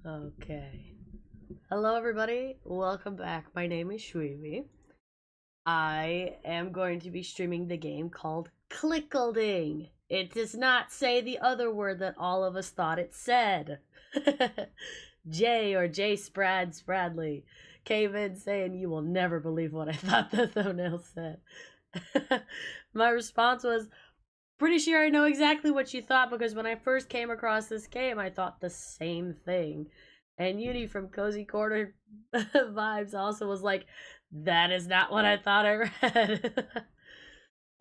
Okay. Hello, everybody. Welcome back. My name is Shweebe. I am going to be streaming the game called Clickolding. It does not say the other word that all of us thought it said. J or J Spradley came in saying, "You will never believe what I thought the thumbnail said." My response was, "Pretty sure I know exactly what you thought, because when I first came across this game, I thought the same thing." And Uni from Cozy Corner Vibes also was like, "That is not what I thought I read."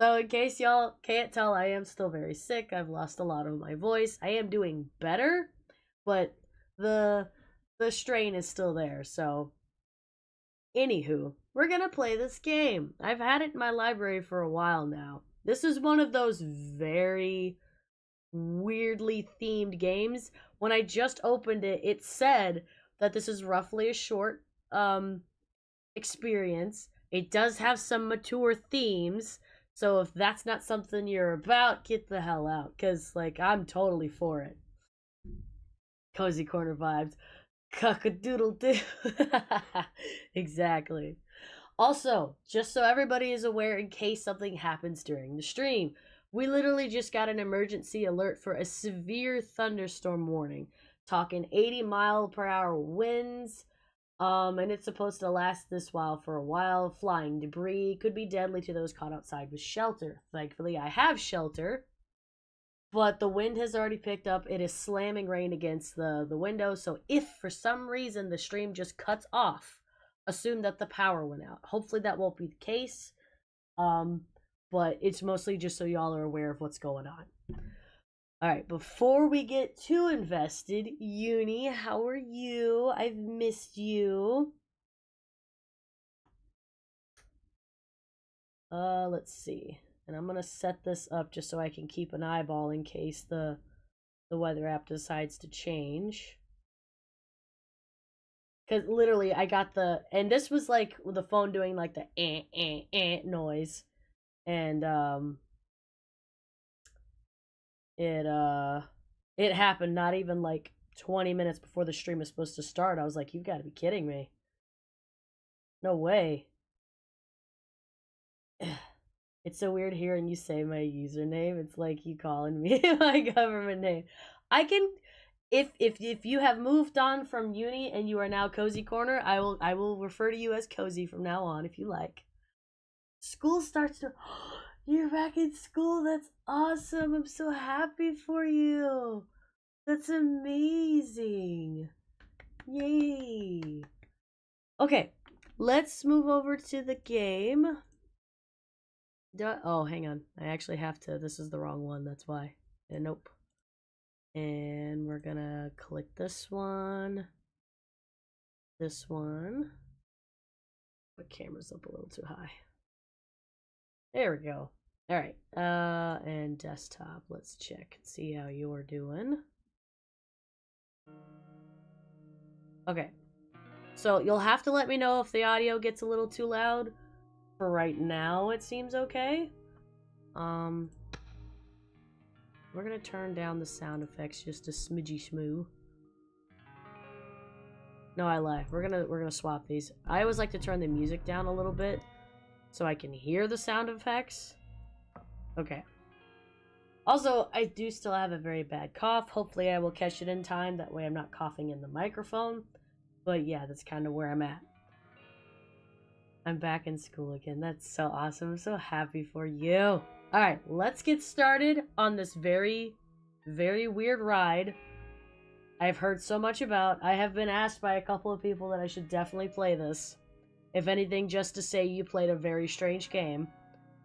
So in case y'all can't tell, I am still very sick. I've lost a lot of my voice. I am doing better, but the strain is still there. So anywho, we're gonna play this game. I've had it in my library for a while now. This is one of those very weirdly themed games. When I just opened it, it said that this is roughly a short experience. It does have some mature themes, so if that's not something you're about, get the hell out, because like I'm totally for it. Cozy Corner Vibes. Cock-a-doodle-doo. Exactly. Also, just so everybody is aware, in case something happens during the stream, we literally just got an emergency alert for a severe thunderstorm warning. Talking 80-mile-per-hour winds. And it's supposed to last this while for a while. Flying debris could be deadly to those caught outside with shelter. Thankfully, I have shelter. But the wind has already picked up. It is slamming rain against the window. So if for some reason the stream just cuts off, assume that the power went out. Hopefully that won't be the case. But it's mostly just so y'all are aware of what's going on. Alright, before we get too invested, Uni, how are you? I've missed you. Let's see. And I'm gonna set this up just so I can keep an eyeball in case the weather app decides to change. Because literally, I got and this was like the phone doing like the noise. And, it happened not even like 20 minutes before the stream is supposed to start. I was like, "You've got to be kidding me. No way." It's so weird hearing you say my username. It's like you calling me my government name. I can, if you have moved on from Uni and you are now Cozy Corner, I will refer to you as Cozy from now on if you like. School starts to. You're back in school. That's awesome. I'm so happy for you. That's amazing. Yay. Okay, let's move over to the game. Oh, hang on. I actually have to. This is the wrong one. That's why. And nope. And we're gonna click this one. This one. My camera's up a little too high. There we go. Alright. And desktop. Let's check and see how you're doing. Okay. So you'll have to let me know if the audio gets a little too loud. For right now, it seems okay. We're gonna turn down the sound effects just a smidgy smoo. No, I lie. We're gonna swap these. I always like to turn the music down a little bit so I can hear the sound effects. Okay. Also, I do still have a very bad cough. Hopefully I will catch it in time. That way I'm not coughing in the microphone. But yeah, that's kind of where I'm at. I'm back in school again. That's so awesome. I'm so happy for you. Alright, let's get started on this very, very weird ride I've heard so much about. I have been asked by a couple of people that I should definitely play this. If anything, just to say you played a very strange game.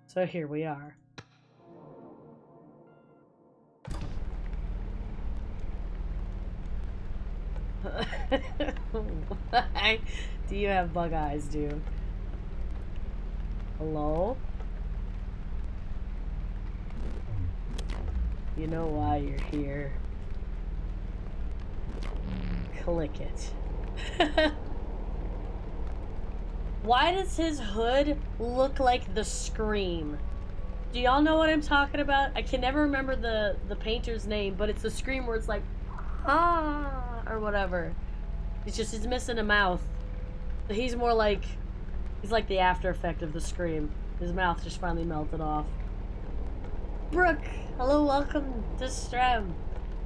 So here we are. Why do you have bug eyes, dude? Hello? You know why you're here. Click it. Why does his hood look like the Scream? Do y'all know what I'm talking about? I can never remember the painter's name, but it's the Scream where it's like, ah, or whatever. He's missing a mouth. He's more like, he's like the after effect of the scream. His mouth just finally melted off. Brooke, hello, welcome to Stram.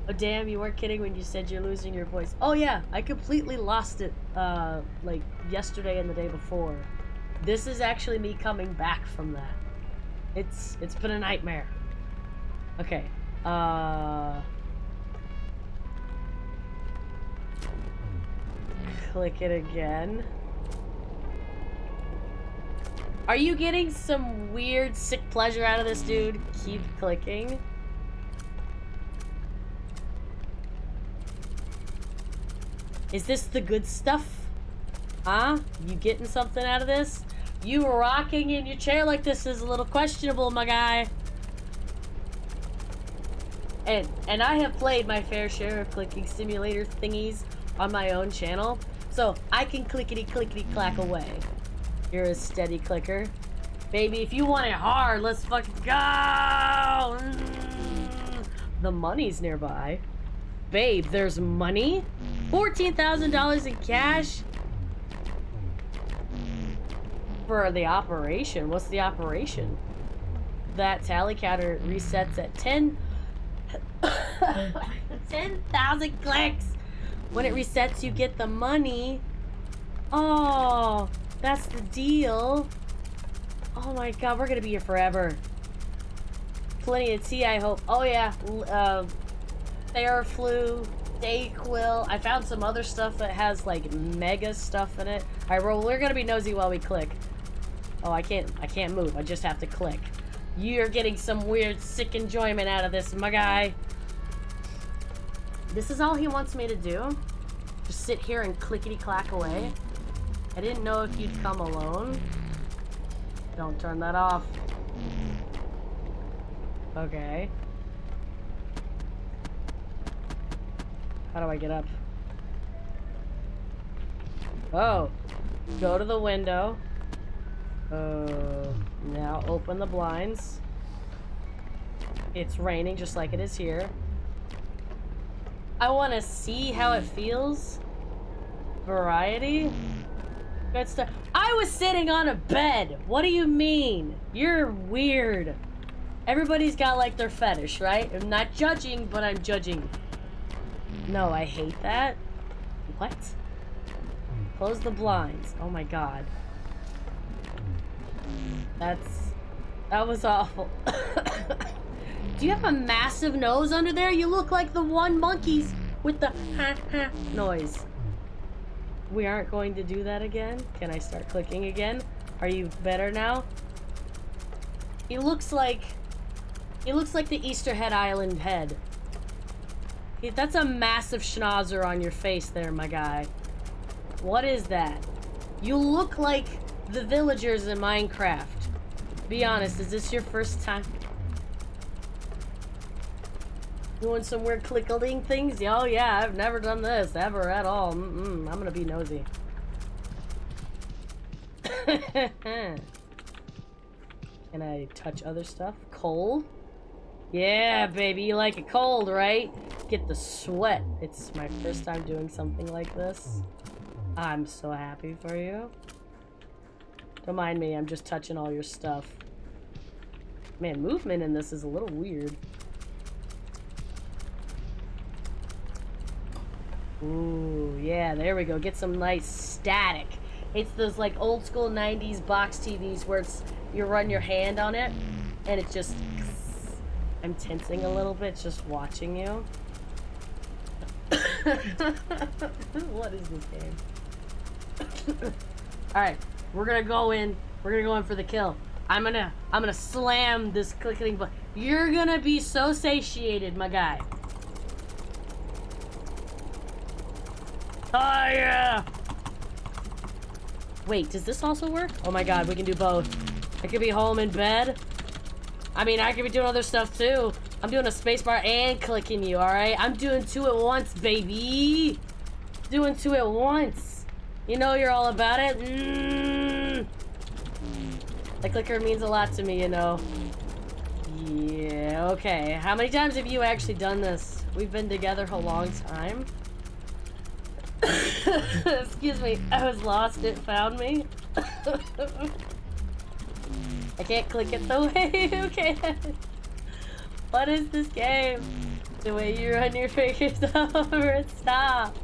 Oh damn, you weren't kidding when you said you're losing your voice. Oh yeah, I completely lost it, like yesterday and the day before. This is actually me coming back from that. It's been a nightmare. Okay, click it again. Are you getting some weird sick pleasure out of this, dude? Keep clicking. Is this the good stuff? Huh? You getting something out of this? You rocking in your chair like this is a little questionable, my guy. And I have played my fair share of clicking simulator thingies on my own channel, so I can clickety clack away. You're a steady clicker. Baby, if you want it hard, let's fucking go! The money's nearby. Babe, there's money? $14,000 in cash? For the operation. What's the operation? That tally counter resets at 10,000 clicks. When it resets, you get the money. Oh, that's the deal. Oh my god, we're gonna be here forever. Plenty of tea, I hope. Oh yeah, Theraflu, Dayquil. I found some other stuff that has like mega stuff in it. Alright, well, we're gonna be nosy while we click. Oh, I can't move. I just have to click. You're getting some weird sick enjoyment out of this, my guy. This is all he wants me to do? Just sit here and clickety clack away? I didn't know if you'd come alone. Don't turn that off. Okay. How do I get up? Oh. Go to the window. Now open the blinds. It's raining just like it is here. I want to see how it feels. Variety. Good stuff. I was sitting on a bed. What do you mean? You're weird. Everybody's got like their fetish, right? I'm not judging, but I'm judging. No, I hate that. What? Close the blinds. Oh my god. That was awful. Do you have a massive nose under there? You look like the one monkeys with the ha ha noise. We aren't going to do that again. Can I start clicking again? Are you better now? He looks like the Easterhead Island head. That's a massive schnauzer on your face there, my guy. What is that? You look like the villagers in Minecraft. Be honest, is this your first time doing some weird clickolding things? Oh yeah, I've never done this ever at all. I'm gonna be nosy. Can I touch other stuff? Cold? Yeah, baby, you like it cold, right? Get the sweat. It's my first time doing something like this. I'm so happy for you. Don't mind me, I'm just touching all your stuff. Man, movement in this is a little weird. Ooh, yeah, there we go. Get some nice static. It's those like old school 90s box TVs where it's you run your hand on it and it just... I'm tensing a little bit just watching you. What is this game? Alright, we're gonna go in for the kill. I'm gonna slam this clicking button. You're gonna be so satiated, my guy. Oh yeah! Wait, does this also work? Oh my god, we can do both. I could be home in bed. I mean, I could be doing other stuff too. I'm doing a spacebar and clicking you, alright? I'm doing two at once, baby! Doing two at once. You know you're all about it. The clicker means a lot to me, you know. Yeah, okay. How many times have you actually done this? We've been together a long time. Excuse me, I was lost, it found me. I can't click it the way you can. What is this game? The way you run your fingers over it, stop.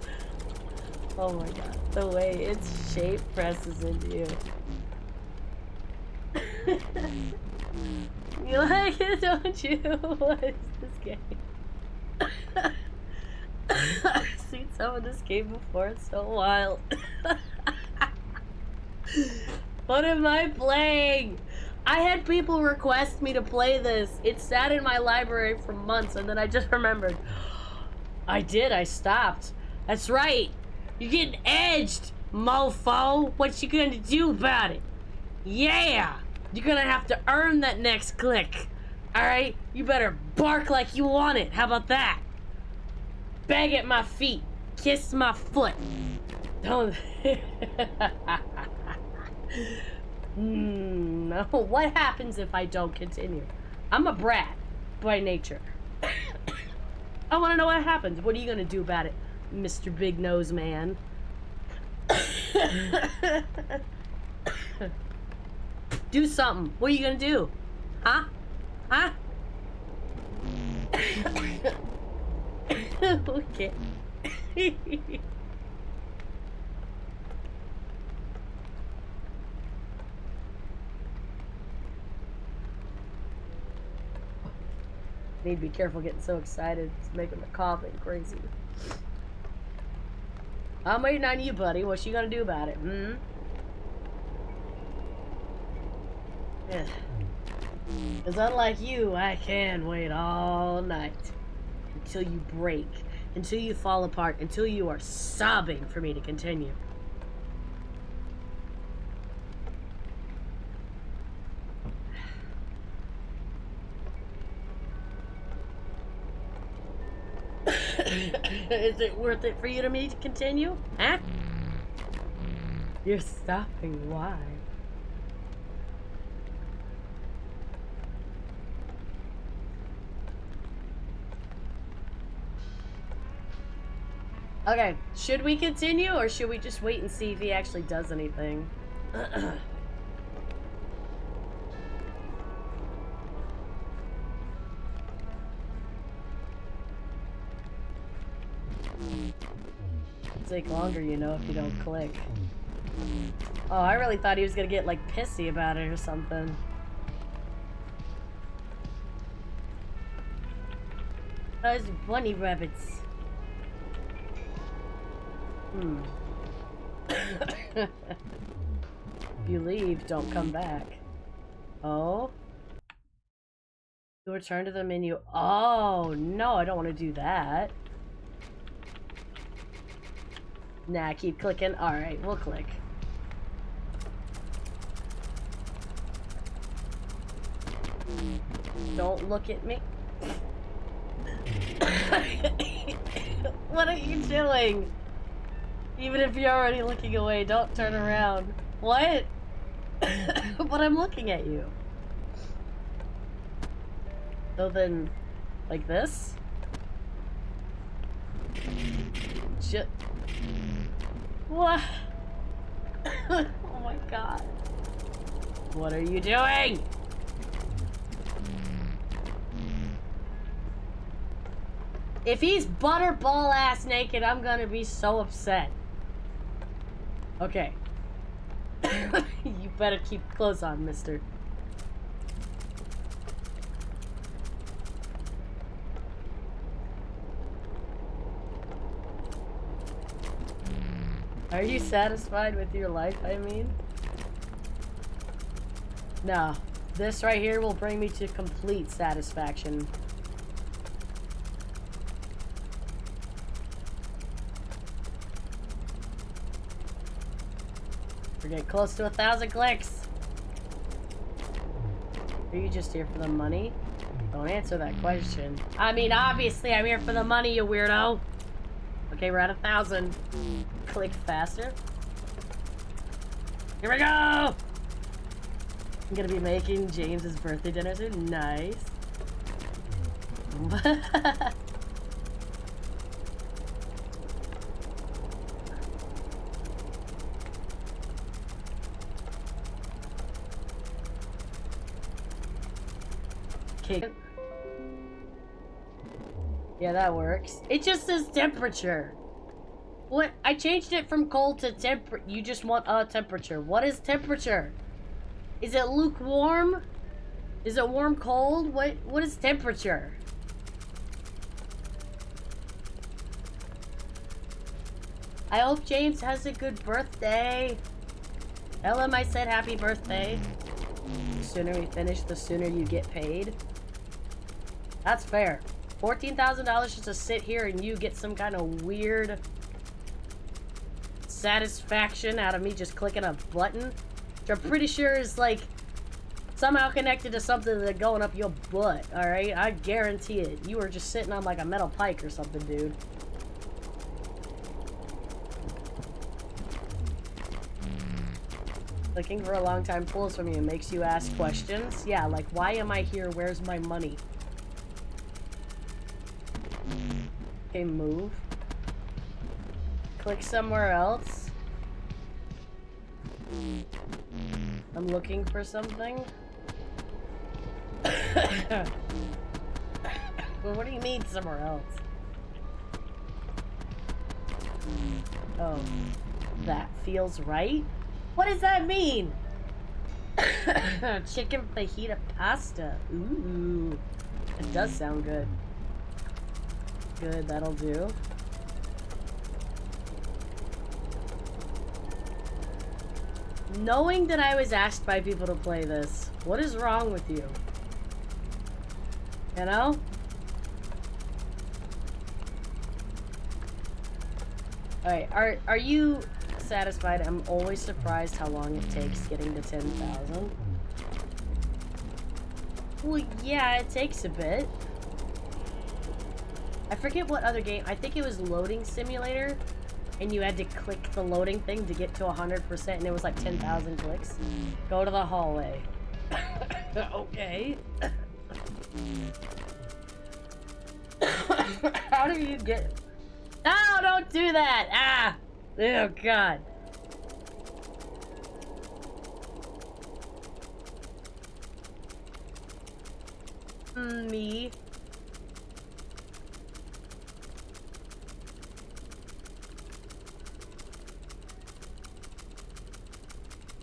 Oh my god, the way its shape presses into you. You like it, don't you? What is this game? I've seen some of this game before, it's so wild. What am I playing? I had people request me to play this. It sat in my library for months, and then I just remembered. I stopped. That's right. You're getting edged, mofo. What you gonna do about it? Yeah! You're gonna have to earn that next click. Alright? You better bark like you want it. How about that? Beg at my feet. Kiss my foot. Don't... No. What happens if I don't continue? I'm a brat by nature. I want to know what happens. What are you gonna do about it, Mr. Big Nose Man? Do something. What are you gonna do? Huh? Huh? Okay. Need to be careful getting so excited. It's making the coughing crazy. I'm waiting on you, buddy. What you gonna do about it? Hmm? Because unlike you, I can wait all night. Until you break. Until you fall apart. Until you are sobbing for me to continue. Is it worth it for you to me to continue? Huh? You're stopping. Why? Okay, should we continue or should we just wait and see if he actually does anything? Take longer, you know, if you don't click. Oh, I really thought he was gonna get like pissy about it or something. Those bunny rabbits. If you leave, don't come back. Oh? You return to the menu. Oh, no, I don't want to do that. Nah, keep clicking. Alright, we'll click. Don't look at me. What are you doing? Even if you're already looking away, don't turn around. What? But I'm looking at you. So then, like this? Shit. What? Oh my god. What are you doing? If he's butterball ass naked, I'm gonna be so upset. Okay. You better keep clothes on, mister. Are you satisfied with your life, I mean? No. This right here will bring me to complete satisfaction. We're getting close to 1,000 clicks. Are you just here for the money? Don't answer that question. I mean, obviously I'm here for the money, you weirdo. Okay, we're at 1,000. Click faster. Here we go! I'm gonna be making James's birthday dinner soon. Nice. Okay. Yeah, that works. It just says temperature. What? I changed it from cold to temper. You just want a temperature. What is temperature? Is it lukewarm? Is it warm, cold? What is temperature? I hope James has a good birthday. Tell him I said happy birthday. The sooner we finish, the sooner you get paid. That's fair. $14,000 just to sit here and you get some kind of weird satisfaction out of me just clicking a button, which I'm pretty sure is like somehow connected to something that's going up your butt, alright? I guarantee it. You were just sitting on like a metal pike or something, dude. Clicking for a long time pulls from you and makes you ask questions. Yeah, like, why am I here? Where's my money? Okay, move. Click somewhere else. I'm looking for something. Well, what do you mean somewhere else? Oh, that feels right? What does that mean? Chicken fajita pasta. Ooh, it does sound good. Good, that'll do. Knowing that I was asked by people to play this, what is wrong with you? You know? Alright, are you satisfied? I'm always surprised how long it takes getting to 10,000. Well, yeah, it takes a bit. I forget what other game. I think it was Loading Simulator, and you had to click the loading thing to get to 100%, and it was like 10,000 clicks. Go to the hallway. Okay. How do you get... No, don't do that! Ah! Oh, God. Me.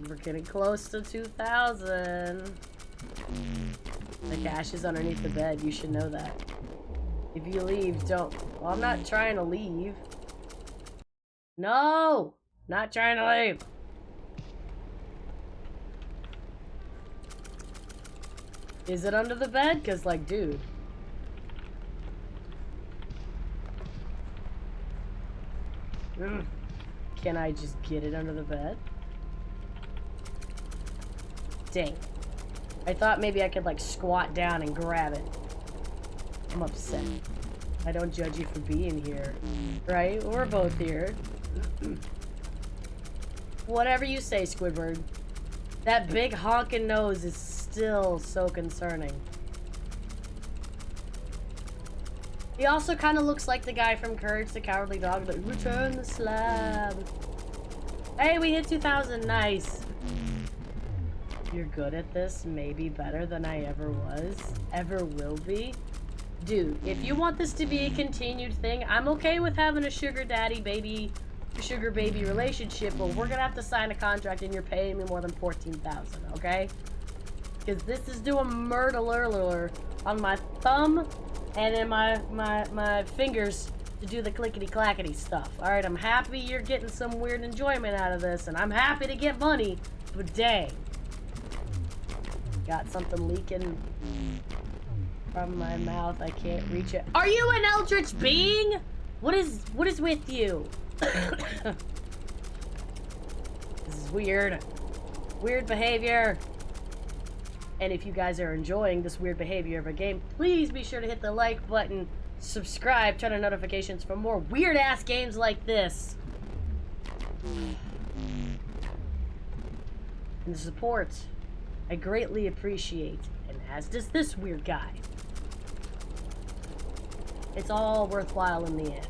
We're getting close to 2,000. The cash is underneath the bed. You should know that. If you leave, don't... Well, I'm not trying to leave. No! Not trying to leave. Is it under the bed? Because, like, dude. Can I just get it under the bed? Dang. I thought maybe I could, like, squat down and grab it. I'm upset. I don't judge you for being here. Right? We're both here. Whatever you say, Squidward. That big honking nose is still so concerning. He also kind of looks like the guy from Courage the Cowardly Dog, like, return the slab. Hey, we hit 2,000. Nice. You're good at this, maybe better than I ever was, ever will be. Dude, if you want this to be a continued thing, I'm okay with having a sugar daddy baby, sugar baby relationship, but we're gonna have to sign a contract and you're paying me more than 14,000, okay? Because this is doing murder on my thumb and in my fingers to do the clickety-clackety stuff. Alright, I'm happy you're getting some weird enjoyment out of this, and I'm happy to get money, but dang. Got something leaking from my mouth. I can't reach it. Are you an eldritch being? What is with you? This is weird. Weird behavior. And if you guys are enjoying this weird behavior of a game, please be sure to hit the like button, subscribe, turn on notifications for more weird ass games like this. And the support I greatly appreciate, and as does this weird guy. It's all worthwhile in the end.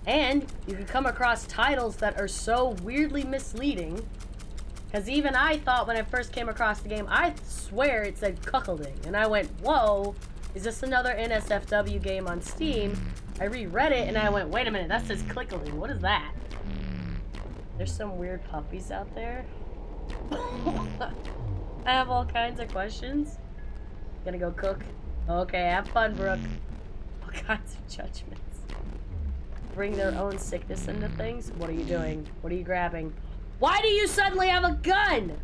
And you can come across titles that are so weirdly misleading, Because even I thought when I first came across the game, I swear it said Clickolding. And I went, whoa, is this another NSFW game on Steam? I reread it and I went, wait a minute, that says Clickolding. What is that? There's some weird puppies out there. I have all kinds of questions. Gonna go cook. Okay, have fun, Brooke. All kinds of judgments. Bring their own sickness into things? What are you doing? What are you grabbing? Why do you suddenly have a gun?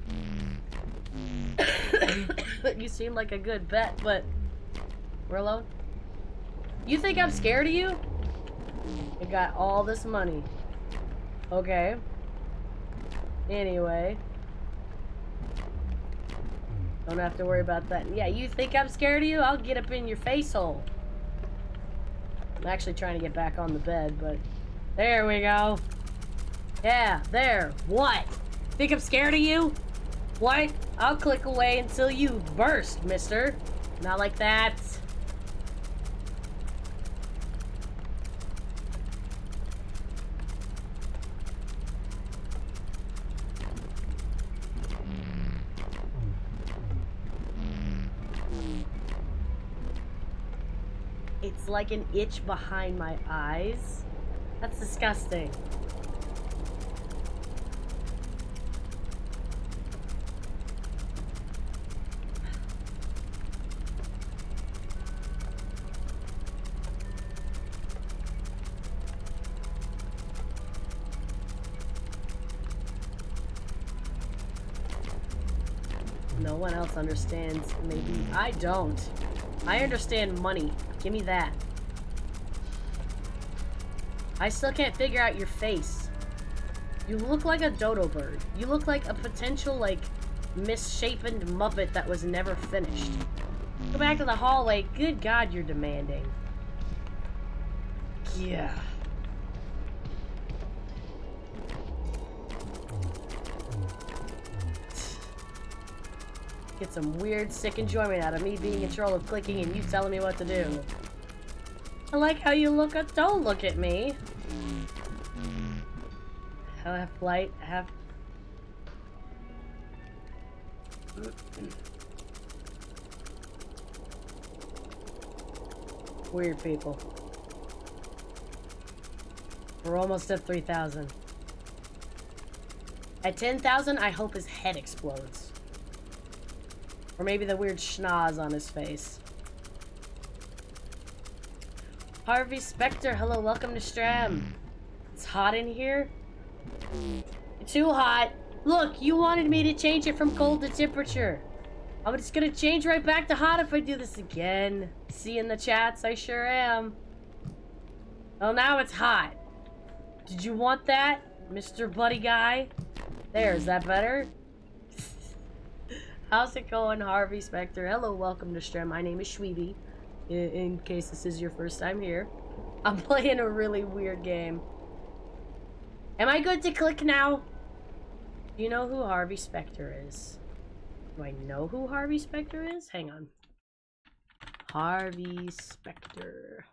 You seem like a good bet, but... We're alone? You think I'm scared of you? I got all this money. Okay. Anyway. Don't have to worry about that. Yeah, you think I'm scared of you? I'll get up in your face hole. I'm actually trying to get back on the bed, but... There we go. Yeah, there. What? Think I'm scared of you? What? I'll click away until you burst, mister. Not like that. It's like an itch behind my eyes. That's disgusting. No one else understands. Maybe I don't. I understand money. Give me that. I still can't figure out your face. You look like a dodo bird. You look like a potential, like, misshapen Muppet that was never finished. Go back to the hallway. Good God, you're demanding. Yeah. Get some weird, sick enjoyment out of me being in control of clicking and you telling me what to do. I like how you look at— don't look at me. Have light, have... Weird people. We're almost at 3,000. At 10,000, I hope his head explodes. Or maybe the weird schnoz on his face. Harvey Specter, hello, welcome to Stram. It's hot in here? Too hot. Look, you wanted me to change it from cold to temperature. I'm just gonna change right back to hot if I do this again. See in the chats, I sure am. Well, now it's hot. Did you want that, Mr. Buddy Guy? There, is that better? How's it going, Harvey Specter? Hello, welcome to Stream. My name is Shweebe, in case this is your first time here. I'm playing a really weird game. Am I good to click now? Do you know who Harvey Specter is? Do I know who Harvey Specter is? Hang on. Harvey Specter.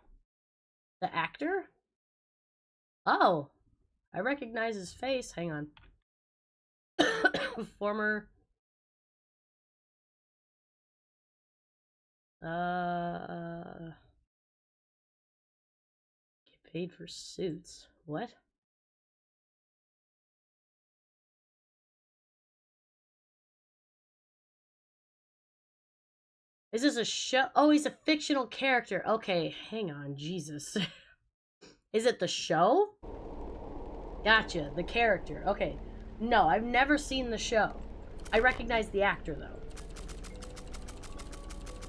The actor? Oh, I recognize his face. Hang on. Former... Get paid for suits. What? Is this a show? Oh, he's a fictional character. Okay, hang on. Jesus. Is it the show? Gotcha. The character. Okay. No, I've never seen the show. I recognize the actor, though.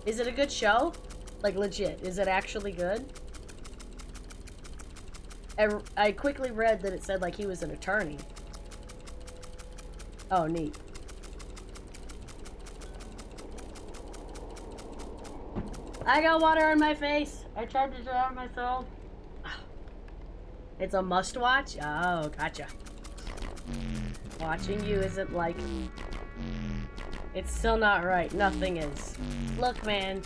Is it a good show? Like, legit. Is it actually good? I quickly read that it said, like, he was an attorney. Oh, neat. I got water on my face. I tried to drown myself. It's a must-watch? Oh, gotcha. Watching you isn't like... It's still not right. Nothing is. Look, man.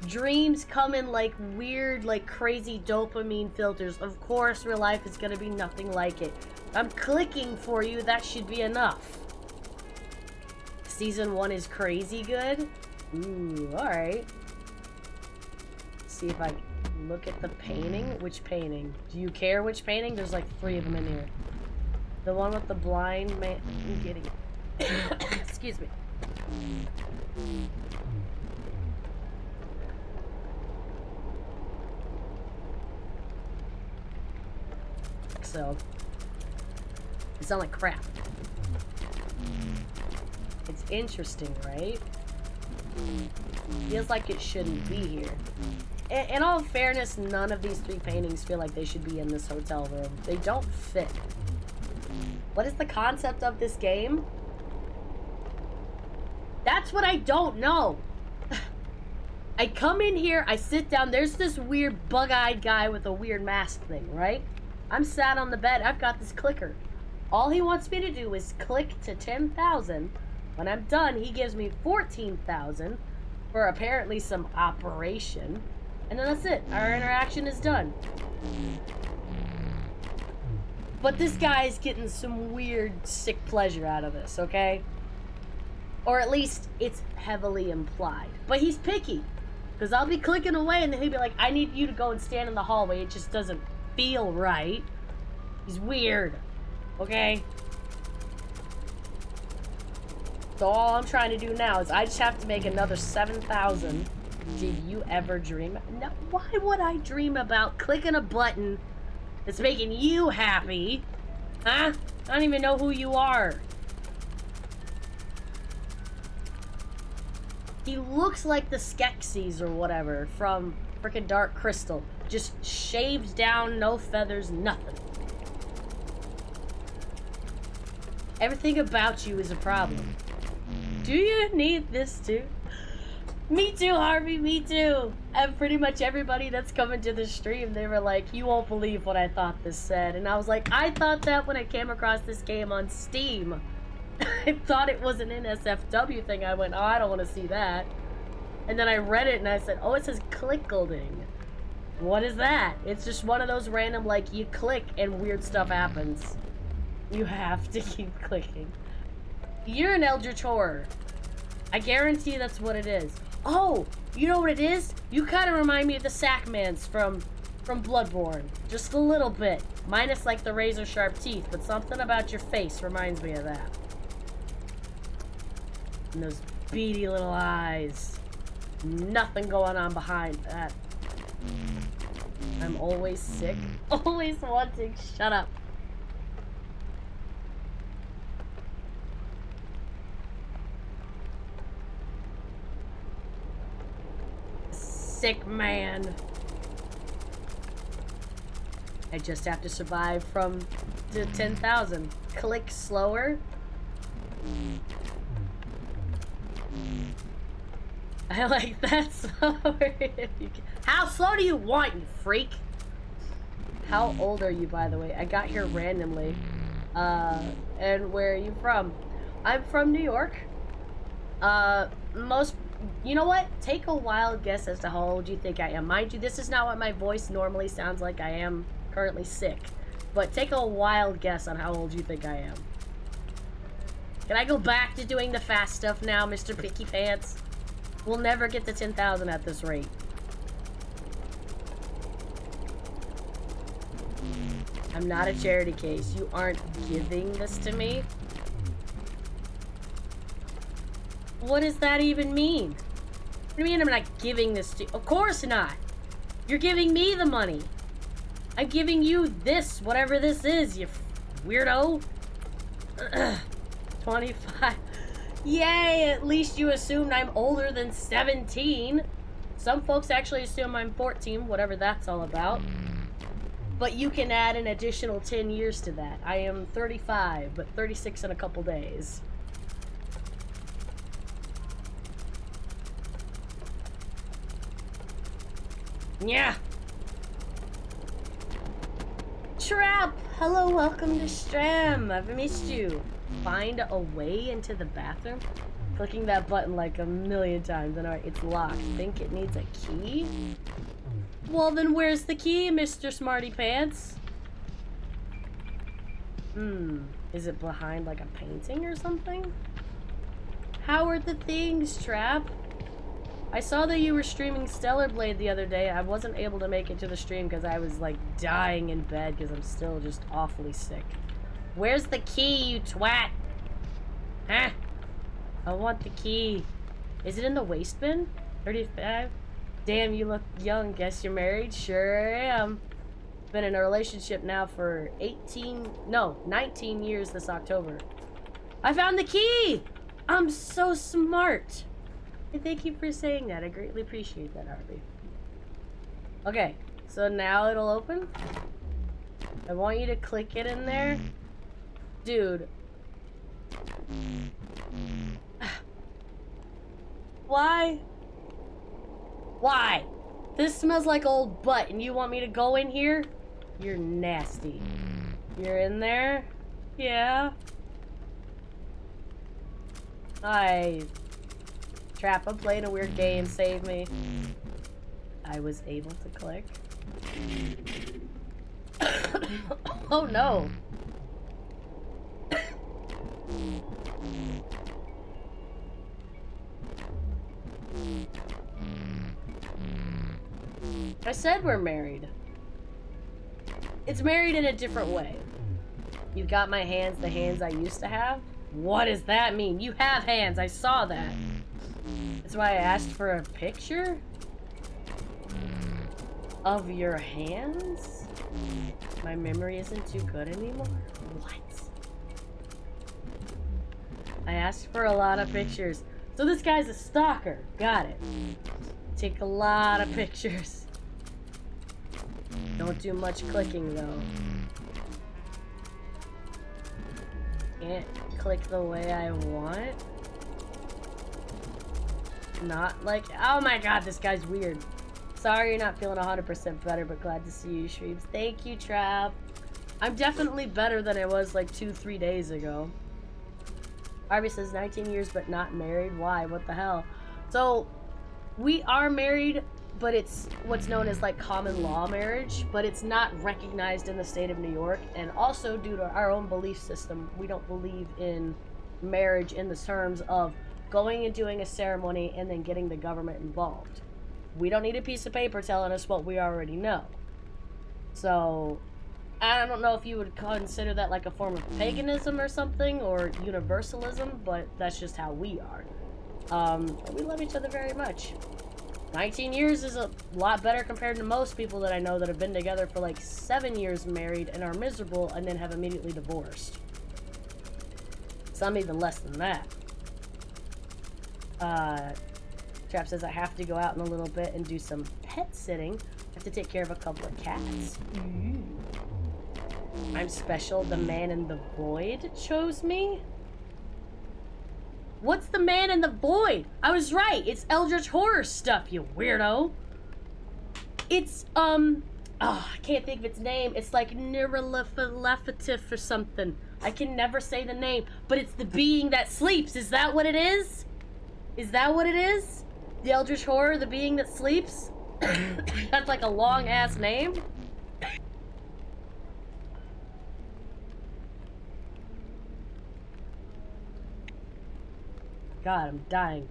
Dreams come in like weird, like crazy dopamine filters. Of course, real life is gonna be nothing like it. I'm clicking for you. That should be enough. Season 1 is crazy good. Ooh, alright. See if I look at the painting. Which painting? Do you care which painting? There's like 3 of them in here. The one with the blind man. I'm getting it. Excuse me. So, it sounds like crap. It's interesting, right? Feels like it shouldn't be here. In all fairness, none of these 3 paintings feel like they should be in this hotel room. They don't fit. What is the concept of this game? That's what I don't know. I come in here, I sit down, there's this weird bug-eyed guy with a weird mask thing, right? I'm sat on the bed, I've got this clicker. All he wants me to do is click to 10,000. When I'm done, he gives me 14,000 for apparently some operation. And then that's it. Our interaction is done. But this guy is getting some weird, sick pleasure out of this, okay? Or at least it's heavily implied. But he's picky. Because I'll be clicking away and then he'll be like, I need you to go and stand in the hallway. It just doesn't feel right. He's weird. Okay? So all I'm trying to do now is I just have to make another 7,000. Did you ever dream? No, why would I dream about clicking a button that's making you happy? Huh? I don't even know who you are. He looks like the Skeksis or whatever from frickin' Dark Crystal. Just shaved down, no feathers, nothing. Everything about you is a problem. Do you need this too? Me too, Harvey, me too. And pretty much everybody that's coming to the stream, they were like, you won't believe what I thought this said. And I was like, I thought that when I came across this game on Steam. I thought it was an NSFW thing. I went, oh, I don't want to see that. And then I read it and I said, oh, it says Clickolding. What is that? It's just one of those random, like, you click and weird stuff happens. You have to keep clicking. You're an Eldritch Horror. I guarantee that's what it is. Oh, you know what it is? You kind of remind me of the Sackmans from Bloodborne. Just a little bit. Minus, like, the razor-sharp teeth. But something about your face reminds me of that. And those beady little eyes. Nothing going on behind that. I'm always sick. Always wanting. Shut up. Sick man. I just have to survive from to 10,000. Click slower. I like that slower. How slow do you want, you freak? How old are you, by the way? I got here randomly. And where are you from? I'm from New York. You know what? Take a wild guess as to how old you think I am. Mind you, this is not what my voice normally sounds like. I am currently sick. But take a wild guess on how old you think I am. Can I go back to doing the fast stuff now, Mr. Picky Pants? We'll never get to 10,000 at this rate. I'm not a charity case. You aren't giving this to me? What does that even mean? What do you mean I'm not giving this to you? Of course not. You're giving me the money. I'm giving you this, whatever this is, you weirdo. 25. Yay, at least you assumed I'm older than 17. Some folks actually assume I'm 14, whatever that's all about. But you can add an additional 10 years to that. I am 35, but 36 in a couple days. Yeah. Trap! Hello, welcome to Stram. I've missed you. Find a way into the bathroom? Clicking that button like a million times. I know it's locked. Think it needs a key? Well, then where's the key, Mr. Smarty Pants? Is it behind like a painting or something? How are the things, Trap? I saw that you were streaming Stellar Blade the other day. I wasn't able to make it to the stream because I was like dying in bed because I'm still just awfully sick. Where's the key, you twat? Huh? I want the key. Is it in the waste bin? 35? Damn, you look young. Guess you're married? Sure am. Been in a relationship now for 19 years this October. I found the key! I'm so smart. Thank you for saying that. I greatly appreciate that, Harvey. Okay, so now it'll open. I want you to click it in there. Dude. Why? Why? This smells like old butt and you want me to go in here? You're nasty. You're in there? Yeah. Trap, I'm playing a weird game. Save me. I was able to click. Oh no. I said we're married. It's married in a different way. You've got my hands, the hands I used to have? What does that mean? You have hands, I saw that. That's why I asked for a picture of your hands? My memory isn't too good anymore? What? I asked for a lot of pictures. So this guy's a stalker. Got it. Take a lot of pictures. Don't do much clicking though. Can't click the way I want. Not like, oh my god, this guy's weird. Sorry you're not feeling 100% better, but glad to see you, Shweebes. Thank you, Trap. I'm definitely better than I was like 2-3 days ago. Harvey says 19 years but not married. Why? What the hell? So, we are married, but it's what's known as like common law marriage, but it's not recognized in the state of New York. And also due to our own belief system, we don't believe in marriage in the terms of going and doing a ceremony and then getting the government involved. We don't need a piece of paper telling us what we already know. So, I don't know if you would consider that like a form of paganism or something, or universalism, but that's just how we are. We love each other very much. 19 years is a lot better compared to most people that I know that have been together for like 7 years married and are miserable and then have immediately divorced. Some even less than that. Trap says I have to go out in a little bit and do some pet sitting. I have to take care of a couple of cats. I'm special. The man in the void chose me? What's the man in the void? I was right. It's Eldritch Horror stuff, you weirdo. It's, I can't think of its name. It's like Neuroliphatif or something. I can never say the name, but it's the being that sleeps. Is that what it is? Is that what it is? The Eldritch Horror, the being that sleeps? That's like a long-ass name? God, I'm dying.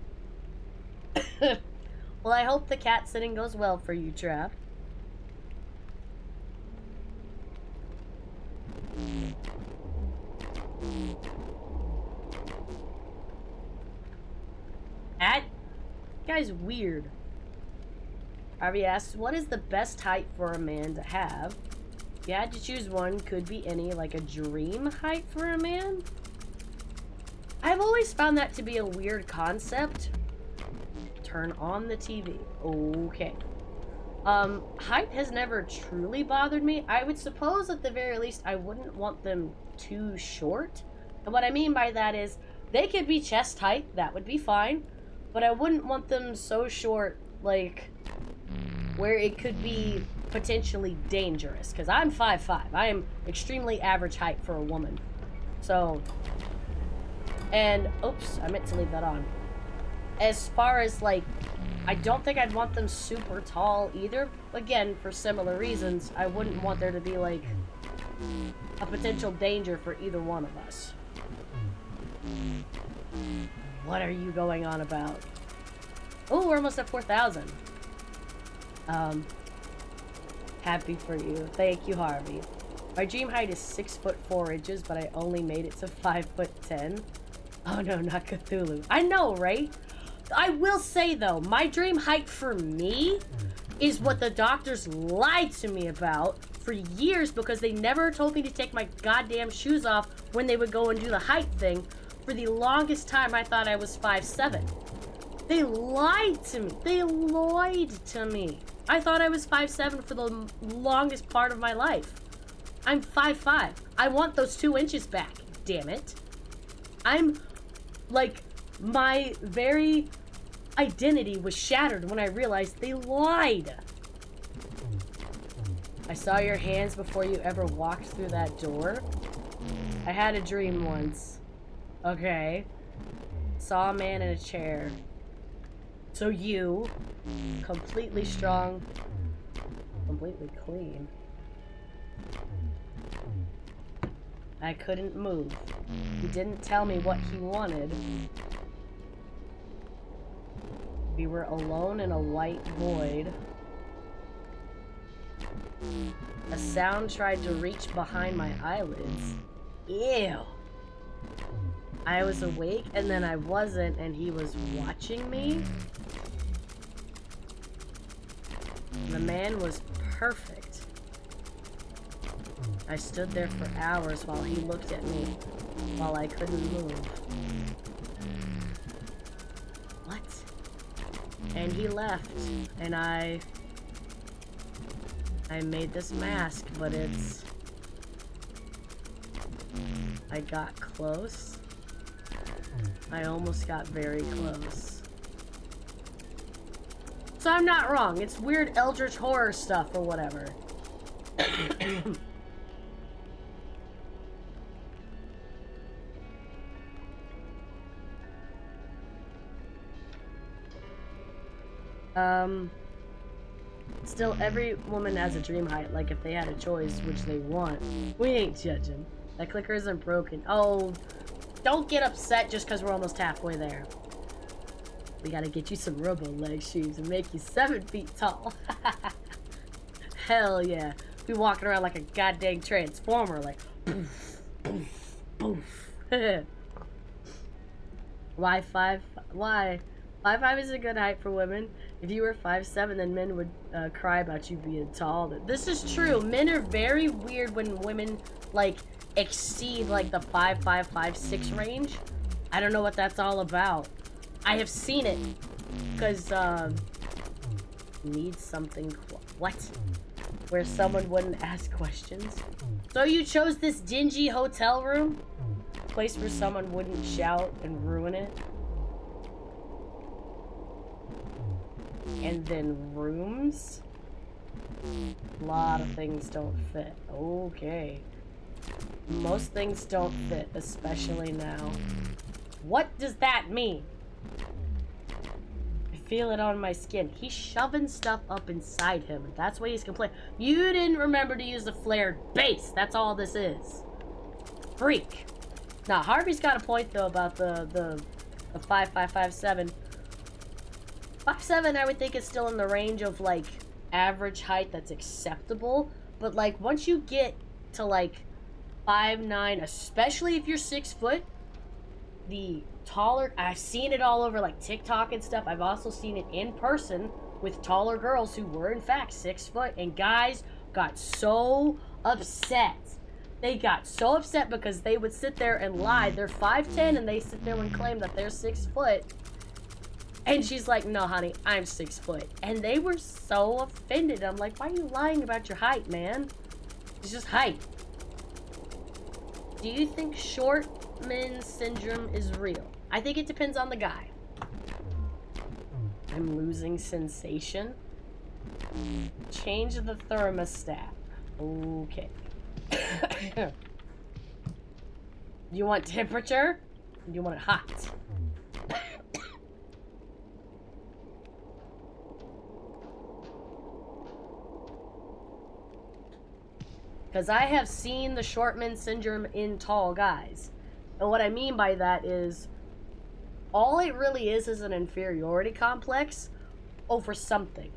Well, I hope the cat sitting goes well for you, Trap. That guy's weird. Harvey asks, what is the best height for a man to have? If you had to choose one, could be any, like a dream height for a man? I've always found that to be a weird concept. Turn on the TV. Okay. Height has never truly bothered me. I would suppose at the very least I wouldn't want them too short. And what I mean by that is they could be chest height, that would be fine. But I wouldn't want them so short, like, where it could be potentially dangerous. Because I'm 5'5". I am extremely average height for a woman. So, and, oops, I meant to leave that on. As far as, like, I don't think I'd want them super tall either. Again, for similar reasons, I wouldn't want there to be, like, a potential danger for either one of us. What are you going on about? Oh, we're almost at 4,000. Happy for you. Thank you, Harvey. My dream height is 6'4", but I only made it to 5'10". Oh no, not Cthulhu. I know, right? I will say though, my dream height for me is what the doctors lied to me about for years because they never told me to take my goddamn shoes off when they would go and do the height thing. For the longest time, I thought I was 5'7". They lied to me. They lied to me. I thought I was 5'7" for the longest part of my life. I'm 5'5". I want those 2 inches back, damn it. I'm, like, my very identity was shattered when I realized they lied. I saw your hands before you ever walked through that door. I had a dream once. Okay. Saw a man in a chair. So you, completely strong, completely clean. I couldn't move. He didn't tell me what he wanted. We were alone in a white void. A sound tried to reach behind my eyelids. Ew. I was awake and then I wasn't, and he was watching me. The man was perfect. I stood there for hours while he looked at me, while I couldn't move. What? And he left, and I made this mask, but it's... I got close. I almost got very close. So I'm not wrong. It's weird eldritch horror stuff or whatever. Still, every woman has a dream height. Like, if they had a choice, which they want. We ain't judging. That clicker isn't broken. Oh, don't get upset just because we're almost halfway there. We gotta get you some robo-leg shoes and make you 7 feet tall. Hell yeah. Be walking around like a goddamn transformer, like poof, poof, poof. Why 5'5" is a good height for women. If you were 5'7", then men would cry about you being tall. This is true. Men are very weird when women, like, exceed, like, the 5'5", 5'6" range. I don't know what that's all about. I have seen it. Because, need something... What? Where someone wouldn't ask questions? So you chose this dingy hotel room? Place where someone wouldn't shout and ruin it? And then rooms? A lot of things don't fit. Okay. Most things don't fit, especially now. What does that mean? I feel it on my skin. He's shoving stuff up inside him. That's why he's complaining. You didn't remember to use the flared base. That's all this is. Freak. Now, Harvey's got a point, though, about the 5'5", 5'7". 5'7", I would think is still in the range of, like, average height that's acceptable. But, like, once you get to, like, 5'9", especially if you're 6 foot, the taller... I've seen it all over, like, TikTok and stuff. I've also seen it in person with taller girls who were, in fact, 6 foot. And guys got so upset. They got so upset because they would sit there and lie. They're 5'10", and they sit there and claim that they're 6 foot. And she's like, no, honey, I'm 6 foot. And they were so offended. I'm like, why are you lying about your height, man? It's just height. Do you think short men syndrome is real? I think it depends on the guy. I'm losing sensation. Change the thermostat. Okay. Do you want temperature? Or do you want it hot? Because I have seen the short men syndrome in tall guys. And what I mean by that is All it really is an inferiority complex over something.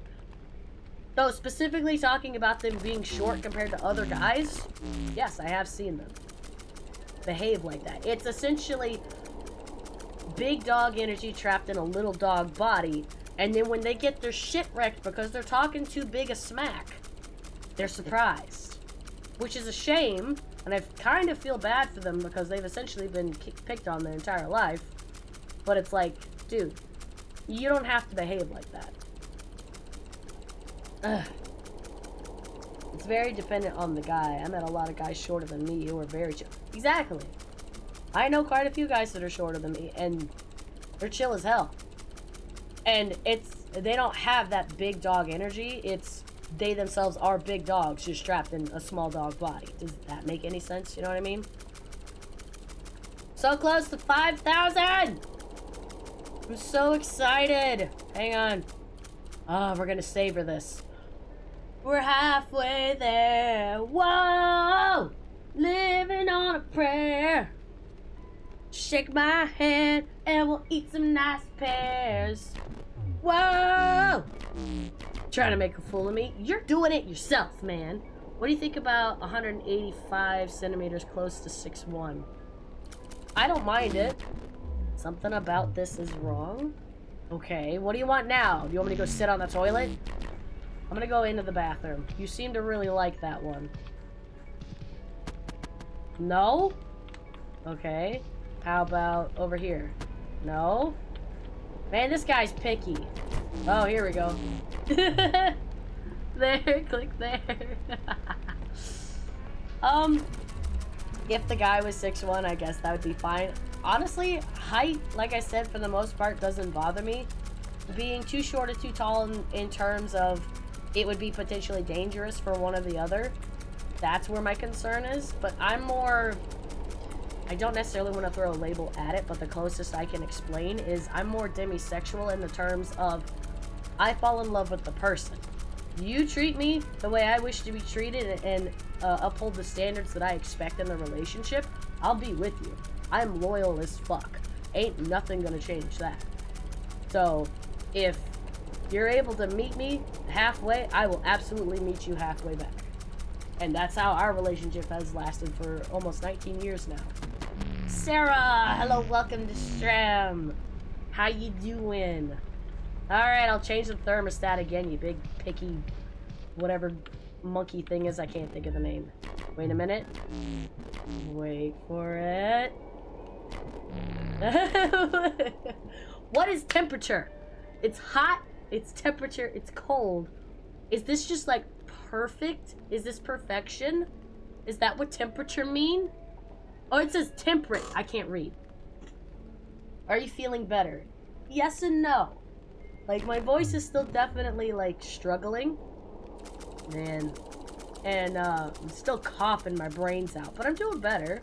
Though specifically talking about them being short compared to other guys, yes, I have seen them behave like that. It's essentially big dog energy trapped in a little dog body, and then when they get their shit wrecked because they're talking too big a smack, they're surprised. Which is a shame, and I kind of feel bad for them because they've essentially been picked on their entire life. But it's like, dude, you don't have to behave like that. Ugh. It's very dependent on the guy. I met a lot of guys shorter than me who are very chill. Exactly. I know quite a few guys that are shorter than me, and they're chill as hell. And they don't have that big dog energy. It's they themselves are big dogs just trapped in a small dog body. Does that make any sense? You know what I mean? So close to 5,000! I'm so excited. Hang on. Oh, we're gonna savor this. We're halfway there. Whoa! Living on a prayer. Shake my hand and we'll eat some nice pears. Whoa! Trying to make a fool of me? You're doing it yourself, man. What do you think about 185 centimeters close to 6'1"? I don't mind it. Something about this is wrong. Okay, what do you want now? Do you want me to go sit on the toilet? I'm gonna go into the bathroom. You seem to really like that one. No? Okay. How about over here? No? Man, this guy's picky. Oh, here we go. There, click there. If the guy was 6'1", I guess that would be fine. Honestly, height, like I said, for the most part, doesn't bother me. Being too short or too tall in terms of it would be potentially dangerous for one or the other. That's where my concern is. But I'm more... I don't necessarily want to throw a label at it, but the closest I can explain is I'm more demisexual in the terms of I fall in love with the person. You treat me the way I wish to be treated and uphold the standards that I expect in the relationship, I'll be with you. I'm loyal as fuck. Ain't nothing gonna change that. So, if you're able to meet me halfway, I will absolutely meet you halfway back. And that's how our relationship has lasted for almost 19 years now. Sarah! Hello, welcome to Stram. How you doing? Alright, I'll change the thermostat again, you big, picky, whatever monkey thing is. I can't think of the name. Wait a minute. Wait for it. What is temperature? It's hot, it's temperature, it's cold. Is this just like perfect? Is this perfection? Is that what temperature mean? Oh, it says temperate. I can't read. Are you feeling better? Yes and no. Like, my voice is still definitely, like, struggling. Man. And, I'm still coughing my brains out. But I'm doing better.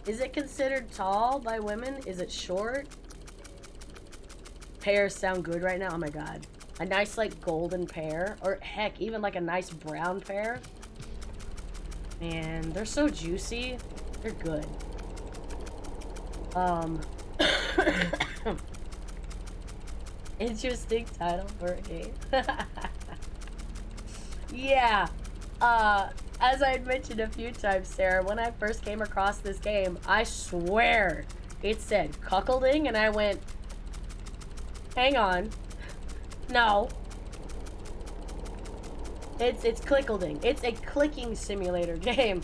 Is it considered tall by women? Is it short? Pears sound good right now. Oh, my God. A nice, like, golden pear. Or, heck, even, like, a nice brown pear. Man, they're so juicy. They're good. Interesting title for a game. Yeah. As I had mentioned a few times, Sarah, when I first came across this game, I swear it said Clickolding, and I went, hang on. No. It's Clickolding. It's a clicking simulator game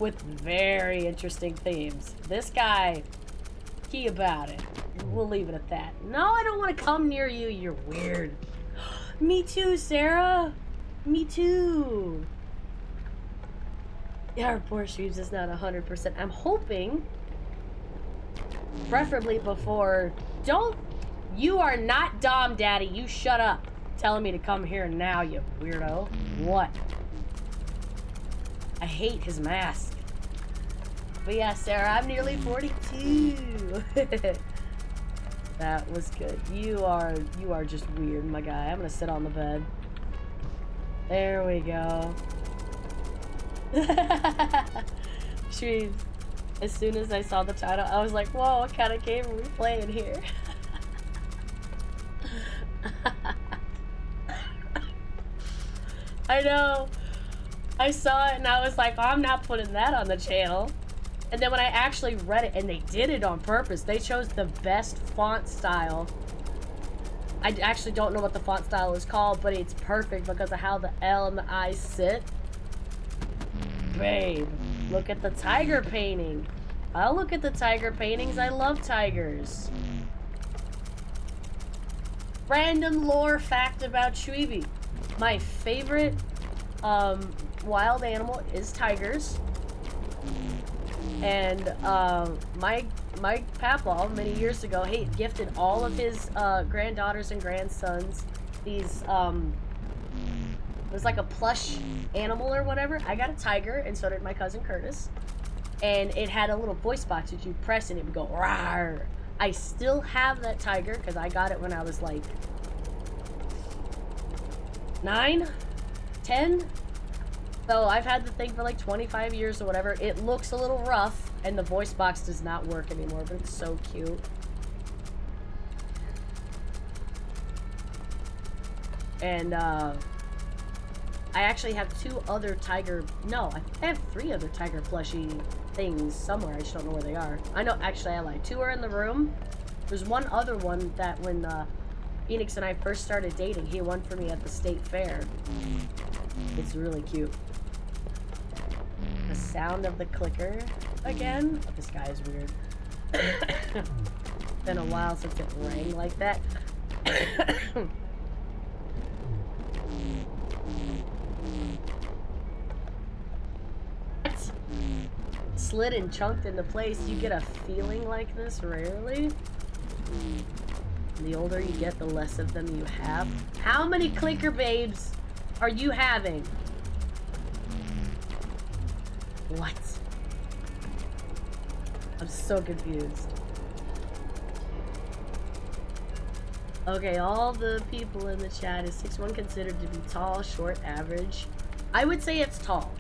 with very interesting themes. This guy, he about it. We'll leave it at that. No, I don't want to come near you. You're weird. Me too, Sarah. Me too. Our poor Shweebes is not 100%. I'm hoping, preferably before... Don't... You are not Dom, Daddy. You shut up. Telling me to come here now, you weirdo. What? I hate his mask. But yeah, Sarah, I'm nearly 42. That was good. You are just weird, my guy. I'm gonna sit on the bed. There we go. Shweebe, As soon as I saw the title, I was like, whoa, what kind of game are we playing here? I know. I saw it and I was like, oh, I'm not putting that on the channel. And then when I actually read it, and they did it on purpose, they chose the best font style. I actually don't know what the font style is called, but it's perfect because of how the L and the I sit. Babe, look at the tiger painting. I'll look at the tiger paintings. I love tigers. Random lore fact about Shweebe. My favorite wild animal is tigers. And my papa many years ago, he gifted all of his granddaughters and grandsons these it was like a plush animal or whatever. I got a tiger, and so did my cousin Curtis. And it had a little voice box that you press and it would go rawr. I still have that tiger because I got it when I was like 9, 10. So I've had the thing for like 25 years or whatever. It looks a little rough and the voice box does not work anymore, but it's so cute. And I actually have 2 other tiger, no, I have 3 other tiger plushie things somewhere. I just don't know where they are. I know, actually I lied. 2 are in the room. There's one other one that when Phoenix and I first started dating, he won for me at the state fair. It's really cute. The sound of the clicker again. Oh, this guy is weird. Been a while since it rang like that. What? Slid and chunked into place. You get a feeling like this rarely. The older you get, the less of them you have. How many clicker babes are you having? What? I'm so confused. Okay, all the people in the chat, is 6'1" considered to be tall, short, average? I would say it's tall.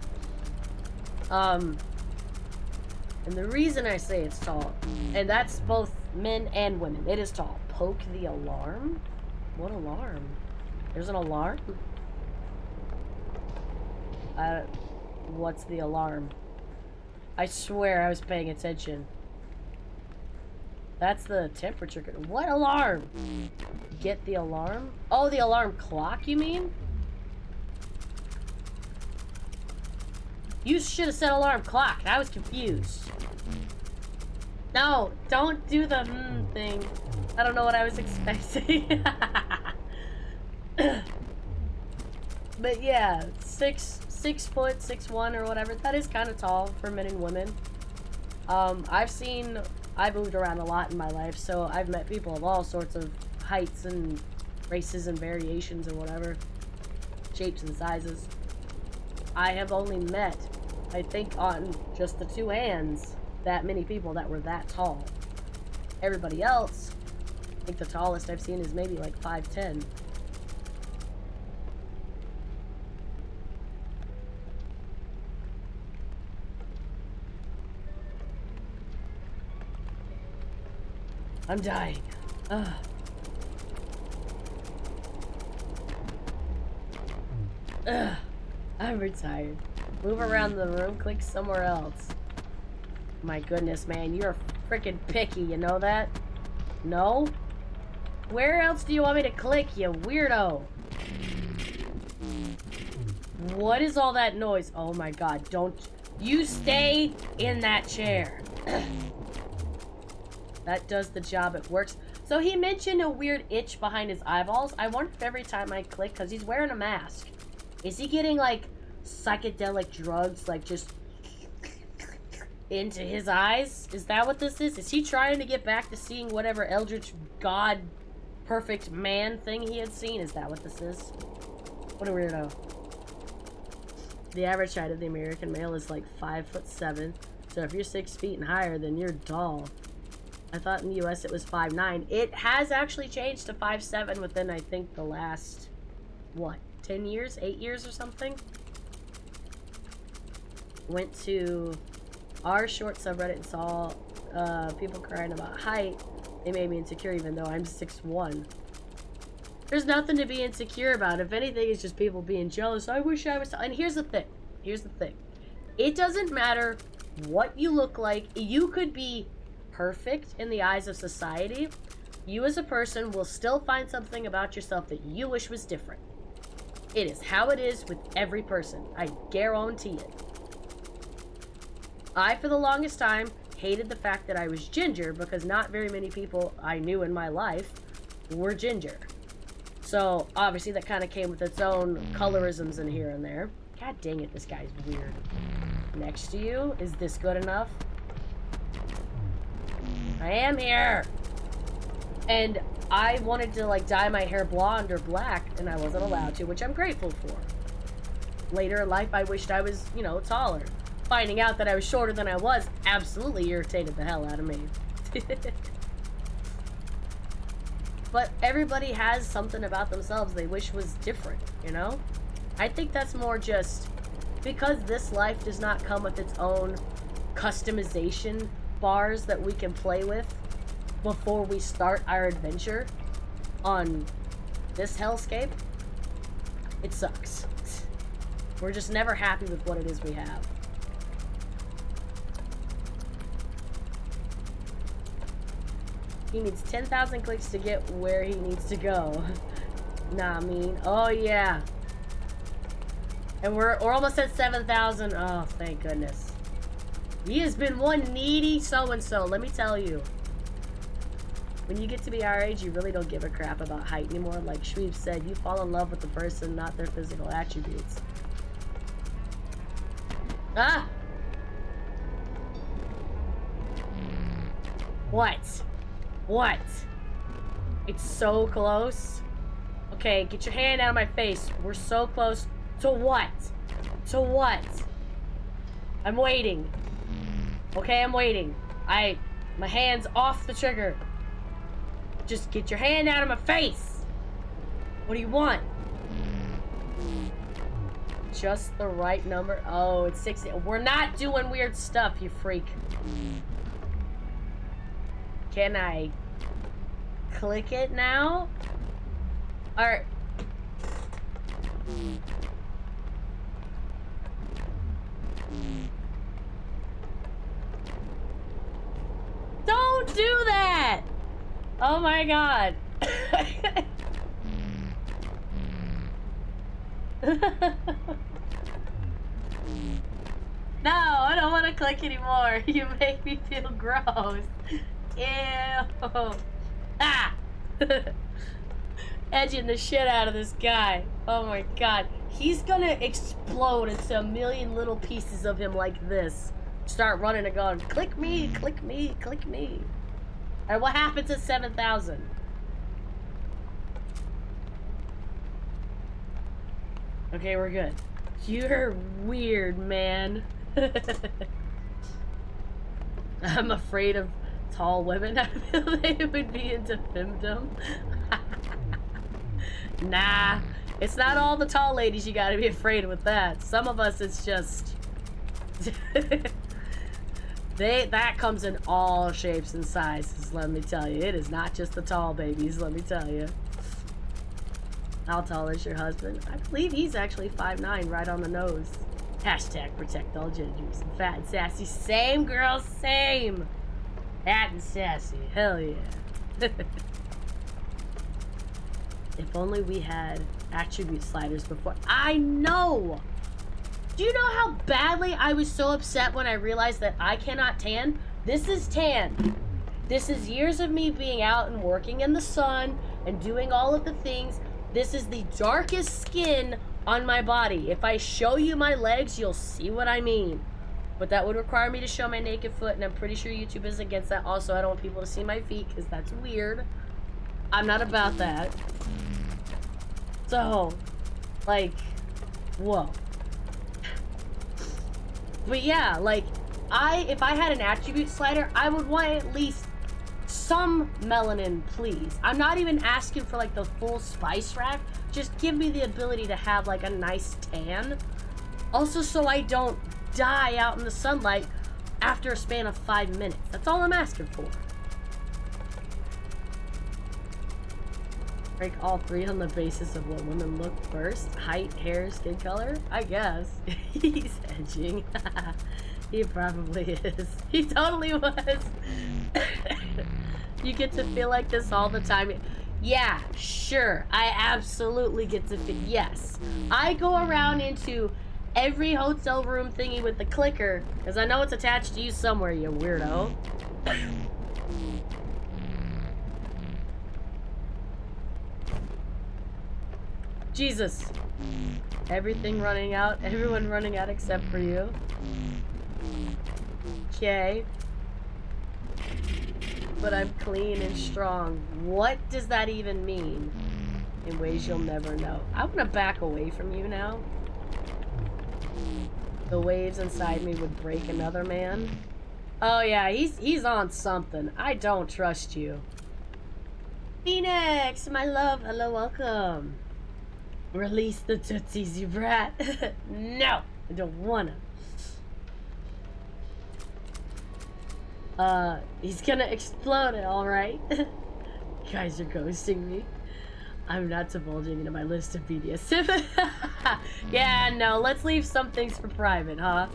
And the reason I say it's tall, and that's both men and women, it is tall. Poke the alarm? What alarm? There's an alarm? What's the alarm? I swear I was paying attention. That's the temperature. What alarm? Get the alarm? Oh, the alarm clock, you mean? You should have said alarm clock. I was confused. No, don't do the thing. I don't know what I was expecting. But yeah, 6 foot, 6'1" or whatever. That is kind of tall for men and women. I've moved around a lot in my life, so I've met people of all sorts of heights and races and variations and whatever. Shapes and sizes. I have only met, I think on just the 2 hands, that many people that were that tall. Everybody else, I think the tallest I've seen is maybe like 5'10". I'm dying. Ugh. Ugh. I'm retired. Move around the room, click somewhere else. My goodness, man, you're freaking picky, you know that? No? Where else do you want me to click, you weirdo? What is all that noise? Oh my god, don't... You stay in that chair. That does the job, it works. So he mentioned a weird itch behind his eyeballs. I wonder if every time I click, because he's wearing a mask, is he getting like psychedelic drugs, like just into his eyes? Is that what this is? Is he trying to get back to seeing whatever eldritch god perfect man thing he had seen? Is that what this is? What a weirdo. The average height of the American male is like 5'7". So if you're 6 feet and higher, then you're tall. I thought in the US it was 5'9". It has actually changed to 5'7" within, I think, the last, what, 10 years? 8 years or something? Went to our short subreddit and saw people crying about height, it made me insecure even though I'm 6'1". There's nothing to be insecure about. If anything, it's just people being jealous. I wish I was... And here's the thing. Here's the thing. It doesn't matter what you look like. You could be perfect in the eyes of society. You as a person will still find something about yourself that you wish was different. It is how it is with every person. I guarantee it. I, for the longest time, hated the fact that I was ginger because not very many people I knew in my life were ginger. So, obviously, that kind of came with its own colorisms in here and there. God dang it, this guy's weird. Next to you? Is this good enough? I am here! And I wanted to, like, dye my hair blonde or black, and I wasn't allowed to, which I'm grateful for. Later in life, I wished I was, you know, taller. Finding out that I was shorter than I was absolutely irritated the hell out of me. But everybody has something about themselves they wish was different, you know? I think that's more just because this life does not come with its own customization bars that we can play with before we start our adventure on this hellscape. It sucks. We're just never happy with what it is we have. He needs 10,000 clicks to get where he needs to go. Nah, I mean, oh yeah. And we're almost at 7,000. Oh, thank goodness. He has been one needy so-and-so, let me tell you. When you get to be our age, you really don't give a crap about height anymore. Like Shweebe said, you fall in love with the person, not their physical attributes. Ah! What? What? It's so close. Okay, get your hand out of my face. We're so close. To what? To what? I'm waiting. Okay, I'm waiting. My hand's off the trigger. Just get your hand out of my face. What do you want? Just the right number. Oh, it's 60. We're not doing weird stuff, you freak. Can I click it now? Alright. Don't do that! Oh my god. No, I don't want to click anymore. You make me feel gross. Ew. Ah! Edging the shit out of this guy. Oh my god. He's gonna explode into a million little pieces of him like this. Start running and going, click me, click me, click me. Alright, what happens at 7,000? Okay, we're good. You're weird, man. I'm afraid of tall women. I feel they would be into femdom. Nah, it's not all the tall ladies you gotta be afraid with that. Some of us, it's just... that comes in all shapes and sizes, let me tell you. It is not just the tall babies, let me tell you. How tall is your husband? I believe he's actually 5'9", right on the nose. Hashtag protect all gingers. Fat and sassy. Same, girl, same. Fat and sassy. Hell yeah. If only we had attribute sliders before. I know! Do you know how badly I was so upset when I realized that I cannot tan? This is tan. This is years of me being out and working in the sun and doing all of the things. This is the darkest skin on my body. If I show you my legs, you'll see what I mean. But that would require me to show my naked foot, and I'm pretty sure YouTube is against that. Also, I don't want people to see my feet, because that's weird. I'm not about that. So, like, whoa. But yeah, like, if I had an attribute slider, I would want at least some melanin, please. I'm not even asking for, like, the full spice rack. Just give me the ability to have, like, a nice tan. Also, so I don't die out in the sunlight after a span of 5 minutes. That's all I'm asking for. Rank all 3 on the basis of what women look first. Height, hair, skin color? I guess. He's edging. He probably is. He totally was. You get to feel like this all the time. Yeah, sure. I absolutely get to feel... Yes. I go around into every hotel room thingy with the clicker, because I know it's attached to you somewhere, you weirdo. Jesus. Everything running out. Everyone running out except for you. Okay. But I'm clean and strong. What does that even mean? In ways you'll never know. I'm gonna back away from you now. The waves inside me would break another man. Oh yeah, he's on something. I don't trust you. Phoenix, my love, hello, welcome. Release the tootsies, you brat. No, I don't wanna. He's gonna explode it, alright? You guys are ghosting me. I'm not divulging into my list of BDSM. Yeah, no, let's leave some things for private, huh?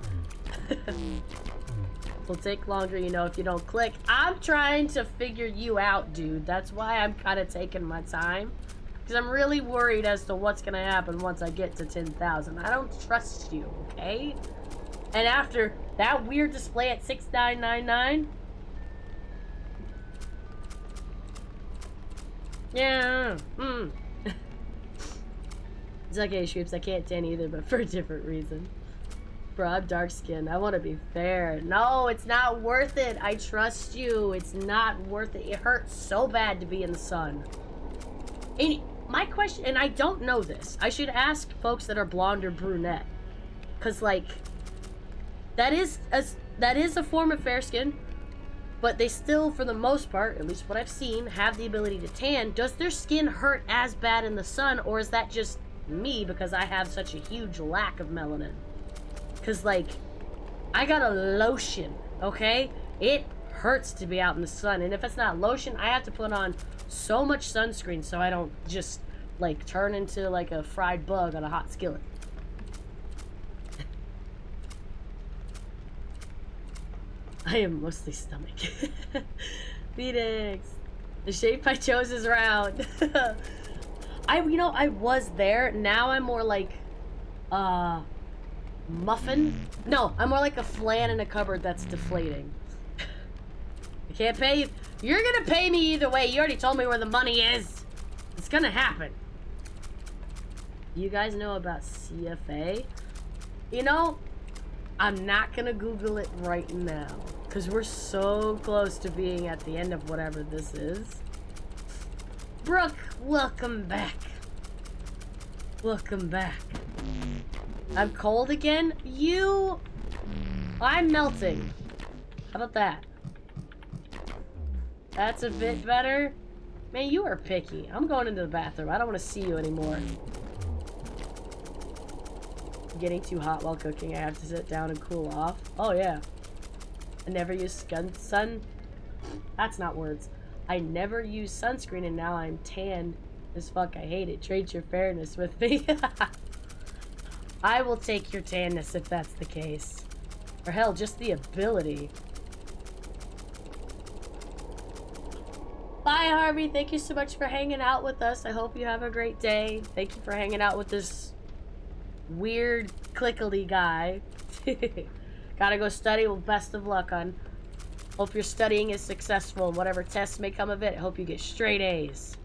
Will take longer, you know, if you don't click. I'm trying to figure you out, dude. That's why I'm kind of taking my time. Because I'm really worried as to what's gonna happen once I get to 10,000. I don't trust you, okay? And after that weird display at 6999. Yeah. It's okay, Shweebes. I can't tan either, but for a different reason. Bro, I'm dark skinned. I want to be fair. No, it's not worth it. I trust you. It's not worth it. It hurts so bad to be in the sun. And my question, and I don't know this. I should ask folks that are blonde or brunette. Because, like, that is a form of fair skin. But they still, for the most part, at least what I've seen, have the ability to tan. Does their skin hurt as bad in the sun, or is that just me because I have such a huge lack of melanin? Because, like, I got a lotion, okay? It hurts to be out in the sun, and if it's not lotion, I have to put on so much sunscreen so I don't just, like, turn into, like, a fried bug on a hot skillet. I am mostly stomach. Phoenix. The shape I chose is round. You know, I was there. Now I'm more like, muffin? No, I'm more like a flan in a cupboard that's deflating. I can't pay you. You're gonna pay me either way. You already told me where the money is. It's gonna happen. You guys know about CFA? You know, I'm not gonna Google it right now. Because we're so close to being at the end of whatever this is. Brooke, welcome back. Welcome back. I'm cold again? I'm melting. How about that? That's a bit better. Man, you are picky. I'm going into the bathroom. I don't want to see you anymore. Getting too hot while cooking. I have to sit down and cool off. Oh, yeah. I never use That's not words. I never use sunscreen and now I'm tanned as fuck. I hate it. Trade your fairness with me. I will take your tanness if that's the case. Or hell, just the ability. Bye, Harvey. Thank you so much for hanging out with us. I hope you have a great day. Thank you for hanging out with this weird Clickolding guy. Gotta go study. Well, best of luck, hon. Hope your studying is successful and whatever tests may come of it, I hope you get straight A's.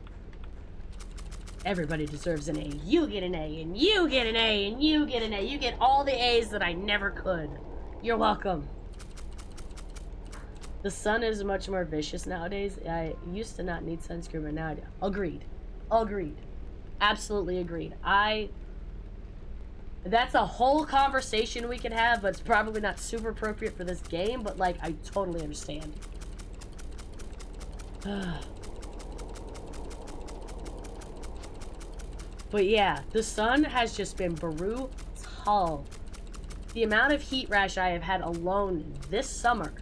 Everybody deserves an A. You get an A, and you get an A, and you get an A. You get all the A's that I never could. You're welcome. The sun is much more vicious nowadays. I used to not need sunscreen, but now I do. Agreed. Agreed. Absolutely agreed. That's a whole conversation we could have, but it's probably not super appropriate for this game, but, like, I totally understand. But yeah, the sun has just been brutal. The amount of heat rash I have had alone this summer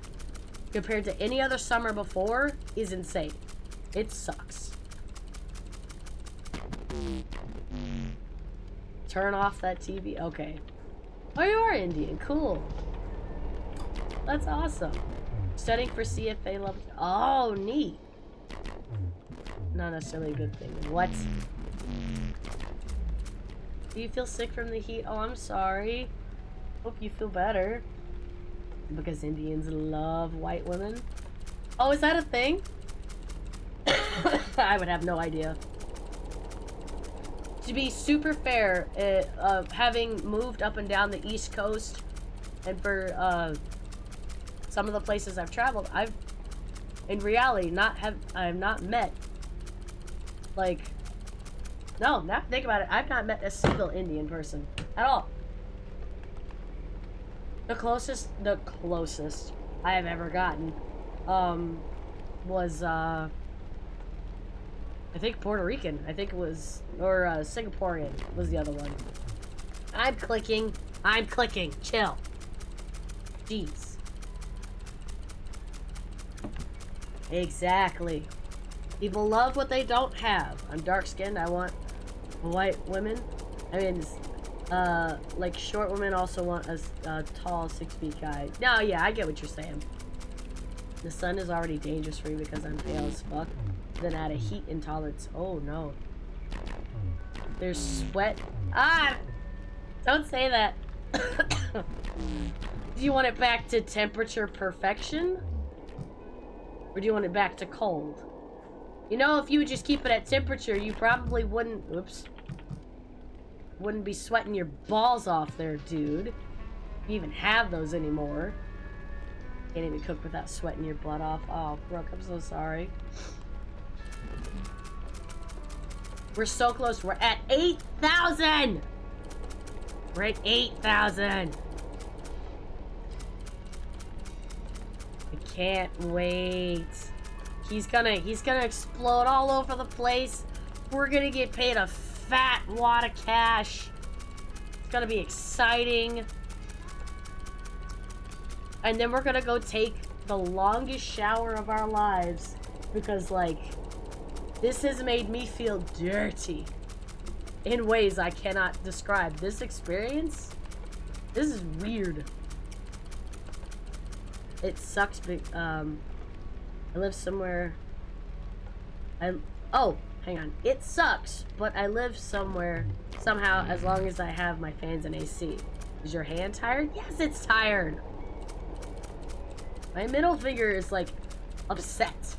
compared to any other summer before is insane. It sucks. Turn off that TV. Okay. Oh, you are Indian. Cool. That's awesome. Studying for CFA level. Oh, neat. Not necessarily a good thing. What? Do you feel sick from the heat? Oh, I'm sorry. Hope you feel better. Because Indians love white women. Oh, is that a thing? I would have no idea. To be super fair, having moved up and down the East Coast, and for some of the places I've traveled, I've, in reality, I've not met, like, no, now think about it, I've not met a single Indian person at all. The closest I have ever gotten, was, I think Puerto Rican. I think it was, or Singaporean was the other one. I'm clicking. Chill. Jeez. Exactly. People love what they don't have. I'm dark-skinned. I want white women. I mean, like short women also want a tall 6 feet guy. No, yeah, I get what you're saying. The sun is already dangerous for you because I'm pale as fuck. Then add a heat intolerance. Oh no. There's sweat. Ah! Don't say that. Do you want it back to temperature perfection? Or do you want it back to cold? You know, if you would just keep it at temperature, you probably wouldn't... Oops. Wouldn't be sweating your balls off there, dude. You even have those anymore. Can't even cook without sweating your butt off. Oh, Brooke, I'm so sorry. We're so close. We're at 8,000! We're at 8,000! I can't wait. He's gonna explode all over the place. We're gonna get paid a fat wad of cash. It's gonna be exciting. And then we're gonna go take the longest shower of our lives because, like, this has made me feel dirty in ways I cannot describe. This experience, this is weird. It sucks, but, I live somewhere, oh, hang on. It sucks, but I live somewhere, somehow, as long as I have my fans and AC. Is your hand tired? Yes, it's tired. My middle finger is, like, upset.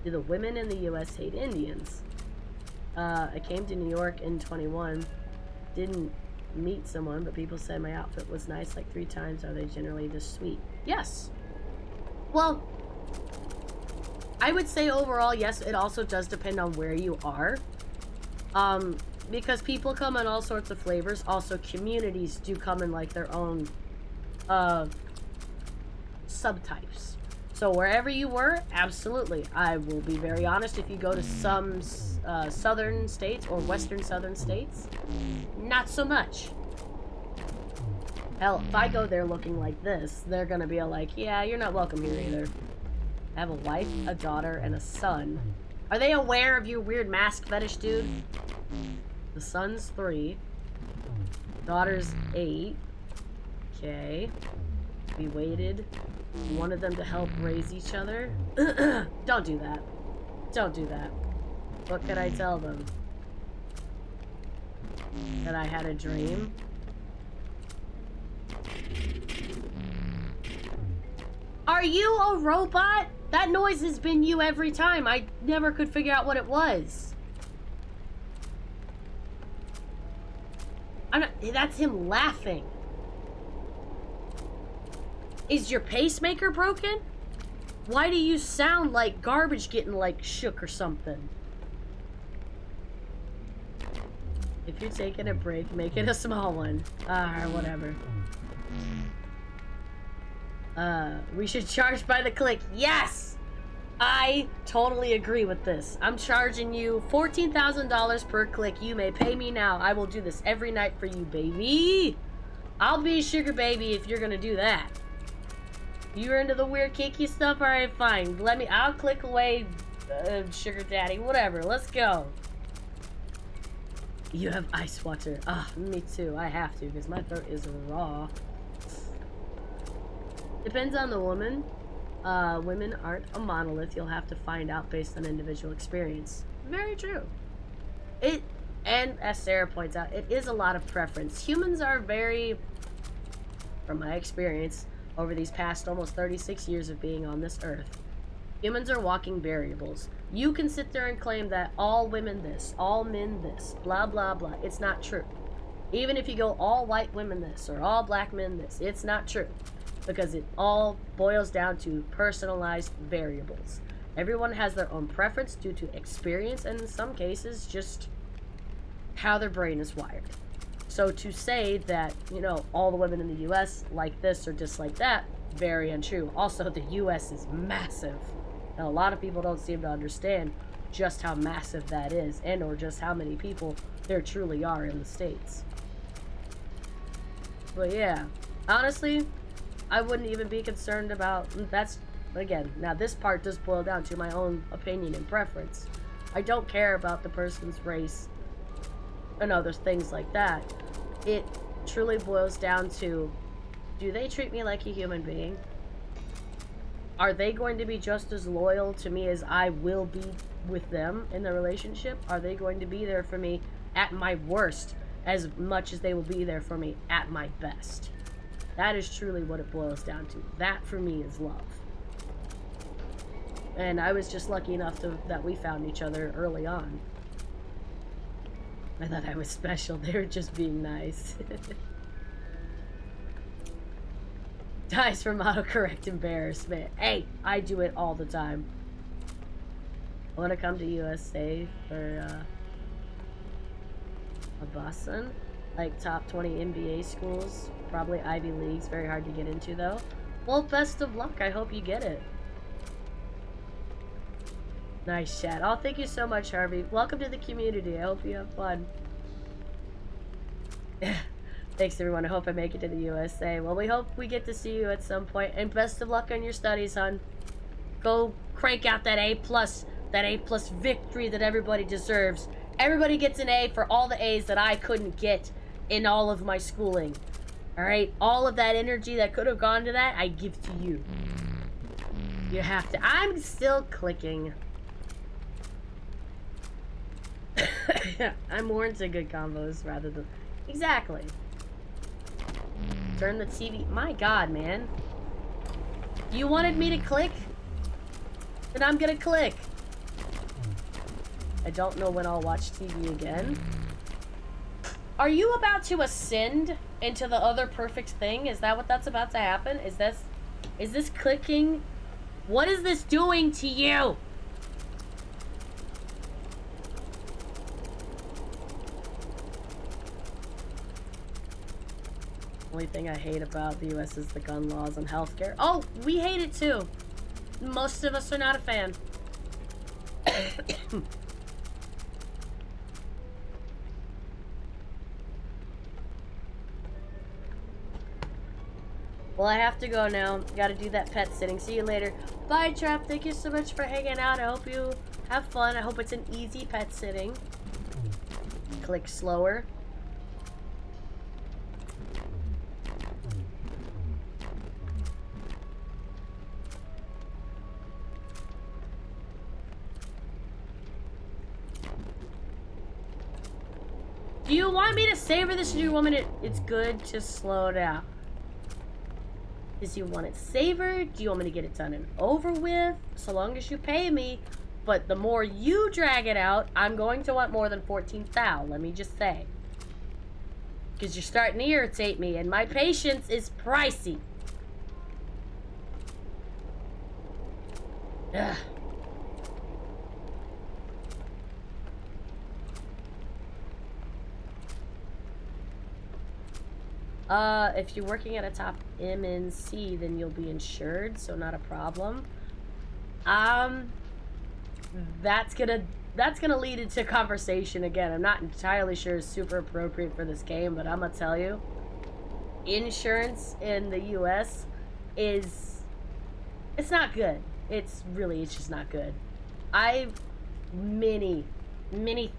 Do the women in the U.S. hate Indians? I came to New York in 21. Didn't meet someone, but people said my outfit was nice like 3 times. Are they generally this sweet? Yes. Well, I would say overall, yes. It also does depend on where you are. Because people come in all sorts of flavors. Also, communities do come in like their own subtypes. So wherever you were, absolutely. I will be very honest, if you go to some southern states or western southern states, not so much. Hell, if I go there looking like this, they're gonna be like, yeah, you're not welcome here either. I have a wife, a daughter, and a son. Are they aware of your weird mask fetish, dude? The son's 3. Daughter's 8. Okay. We waited. Wanted them to help raise each other. Don't do that. Don't do that. What could I tell them? That I had a dream? Are you a robot? That noise has been you every time. I never could figure out what it was. That's him laughing. Is your pacemaker broken? Why do you sound like garbage getting, like, shook or something? If you're taking a break, make it a small one. Or whatever. We should charge by the click. Yes! I totally agree with this. I'm charging you $14,000 per click. You may pay me now. I will do this every night for you, baby. I'll be a sugar baby if you're gonna do that. You're into the weird kinky stuff? Alright, fine. I'll click away, sugar daddy. Whatever, let's go. You have ice water. Ah, me too. I have to, because my throat is raw. Depends on the woman. Women aren't a monolith. You'll have to find out based on individual experience. Very true. And as Sarah points out, it is a lot of preference. Humans are very, from my experience, over these past almost 36 years of being on this earth, humans are walking variables. You can sit there and claim that all women this, all men this, blah, blah, blah. It's not true. Even if you go all white women this, or all black men this, it's not true. Because it all boils down to personalized variables. Everyone has their own preference due to experience, and in some cases, just how their brain is wired. So to say that, you know, all the women in the U.S. like this or dislike that, very untrue. Also, the U.S. is massive. And a lot of people don't seem to understand just how massive that is, and or just how many people there truly are in the States. But yeah, honestly, I wouldn't even be concerned about, that's, again, now this part does boil down to my own opinion and preference. I don't care about the person's race and other things like that. It truly boils down to, do they treat me like a human being? Are they going to be just as loyal to me as I will be with them in the relationship? Are they going to be there for me at my worst as much as they will be there for me at my best? That is truly what it boils down to. That, for me, is love. And I was just lucky enough that we found each other early on. I thought I was special. They were just being nice. Dies from autocorrect embarrassment. Hey, I do it all the time. I want to come to USA for a Boston. Like top 20 MBA schools. Probably Ivy Leagues. Very hard to get into, though. Well, best of luck. I hope you get it. Nice chat. Oh, thank you so much, Harvey. Welcome to the community. I hope you have fun. Thanks, everyone. I hope I make it to the USA. Well, we hope we get to see you at some point. And best of luck on your studies, hon. Go crank out that A+, that A+ victory that everybody deserves. Everybody gets an A for all the A's that I couldn't get in all of my schooling. Alright? All of that energy that could have gone to that, I give to you. You have to. I'm still clicking. I'm more into good combos rather than... Exactly. Turn the TV... My god, man. You wanted me to click? Then I'm gonna click. I don't know when I'll watch TV again. Are you about to ascend into the other perfect thing? Is that what that's about to happen? Is this clicking? What is this doing to you? Only thing I hate about the US is the gun laws and healthcare. Oh, we hate it too. Most of us are not a fan. Well, I have to go now. Gotta do that pet sitting. See you later. Bye, Trap. Thank you so much for hanging out. I hope you have fun. I hope it's an easy pet sitting. Click slower. Do you want me to savor this, or do you want me to... It's good to slow down. Do you want it savored? Do you want me to get it done and over with? So long as you pay me. But the more you drag it out, I'm going to want more than 14,000, let me just say. Because you're starting to irritate me, and my patience is pricey. Ugh. If you're working at a top MNC, then you'll be insured, so not a problem. Um, that's gonna lead into conversation again. I'm not entirely sure it's super appropriate for this game, but I'm gonna tell you, insurance in the U.S. it's not good. It's just not good. I many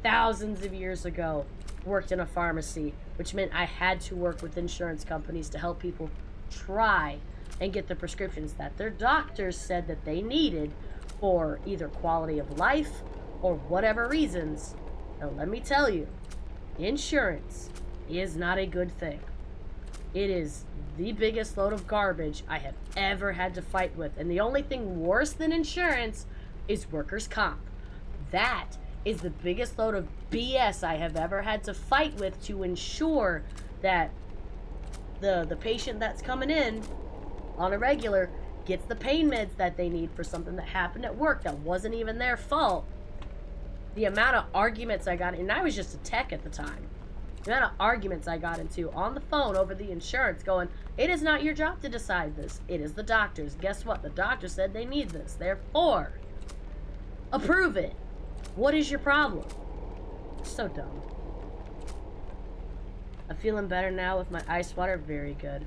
thousands of years ago worked in a pharmacy, which meant I had to work with insurance companies to help people try and get the prescriptions that their doctors said that they needed for either quality of life or whatever reasons. Now let me tell you, insurance is not a good thing. It is the biggest load of garbage I have ever had to fight with, and the only thing worse than insurance is workers' comp. That is the biggest load of BS I have ever had to fight with to ensure that the patient that's coming in on a regular gets the pain meds that they need for something that happened at work that wasn't even their fault. The amount of arguments I got, and I was just a tech at the time, the amount of arguments I got into on the phone over the insurance going, it is not your job to decide this. It is the doctor's. Guess what? The doctor said they need this. Therefore, approve it. What is your problem? So dumb. I'm feeling better now with my ice water. Very good.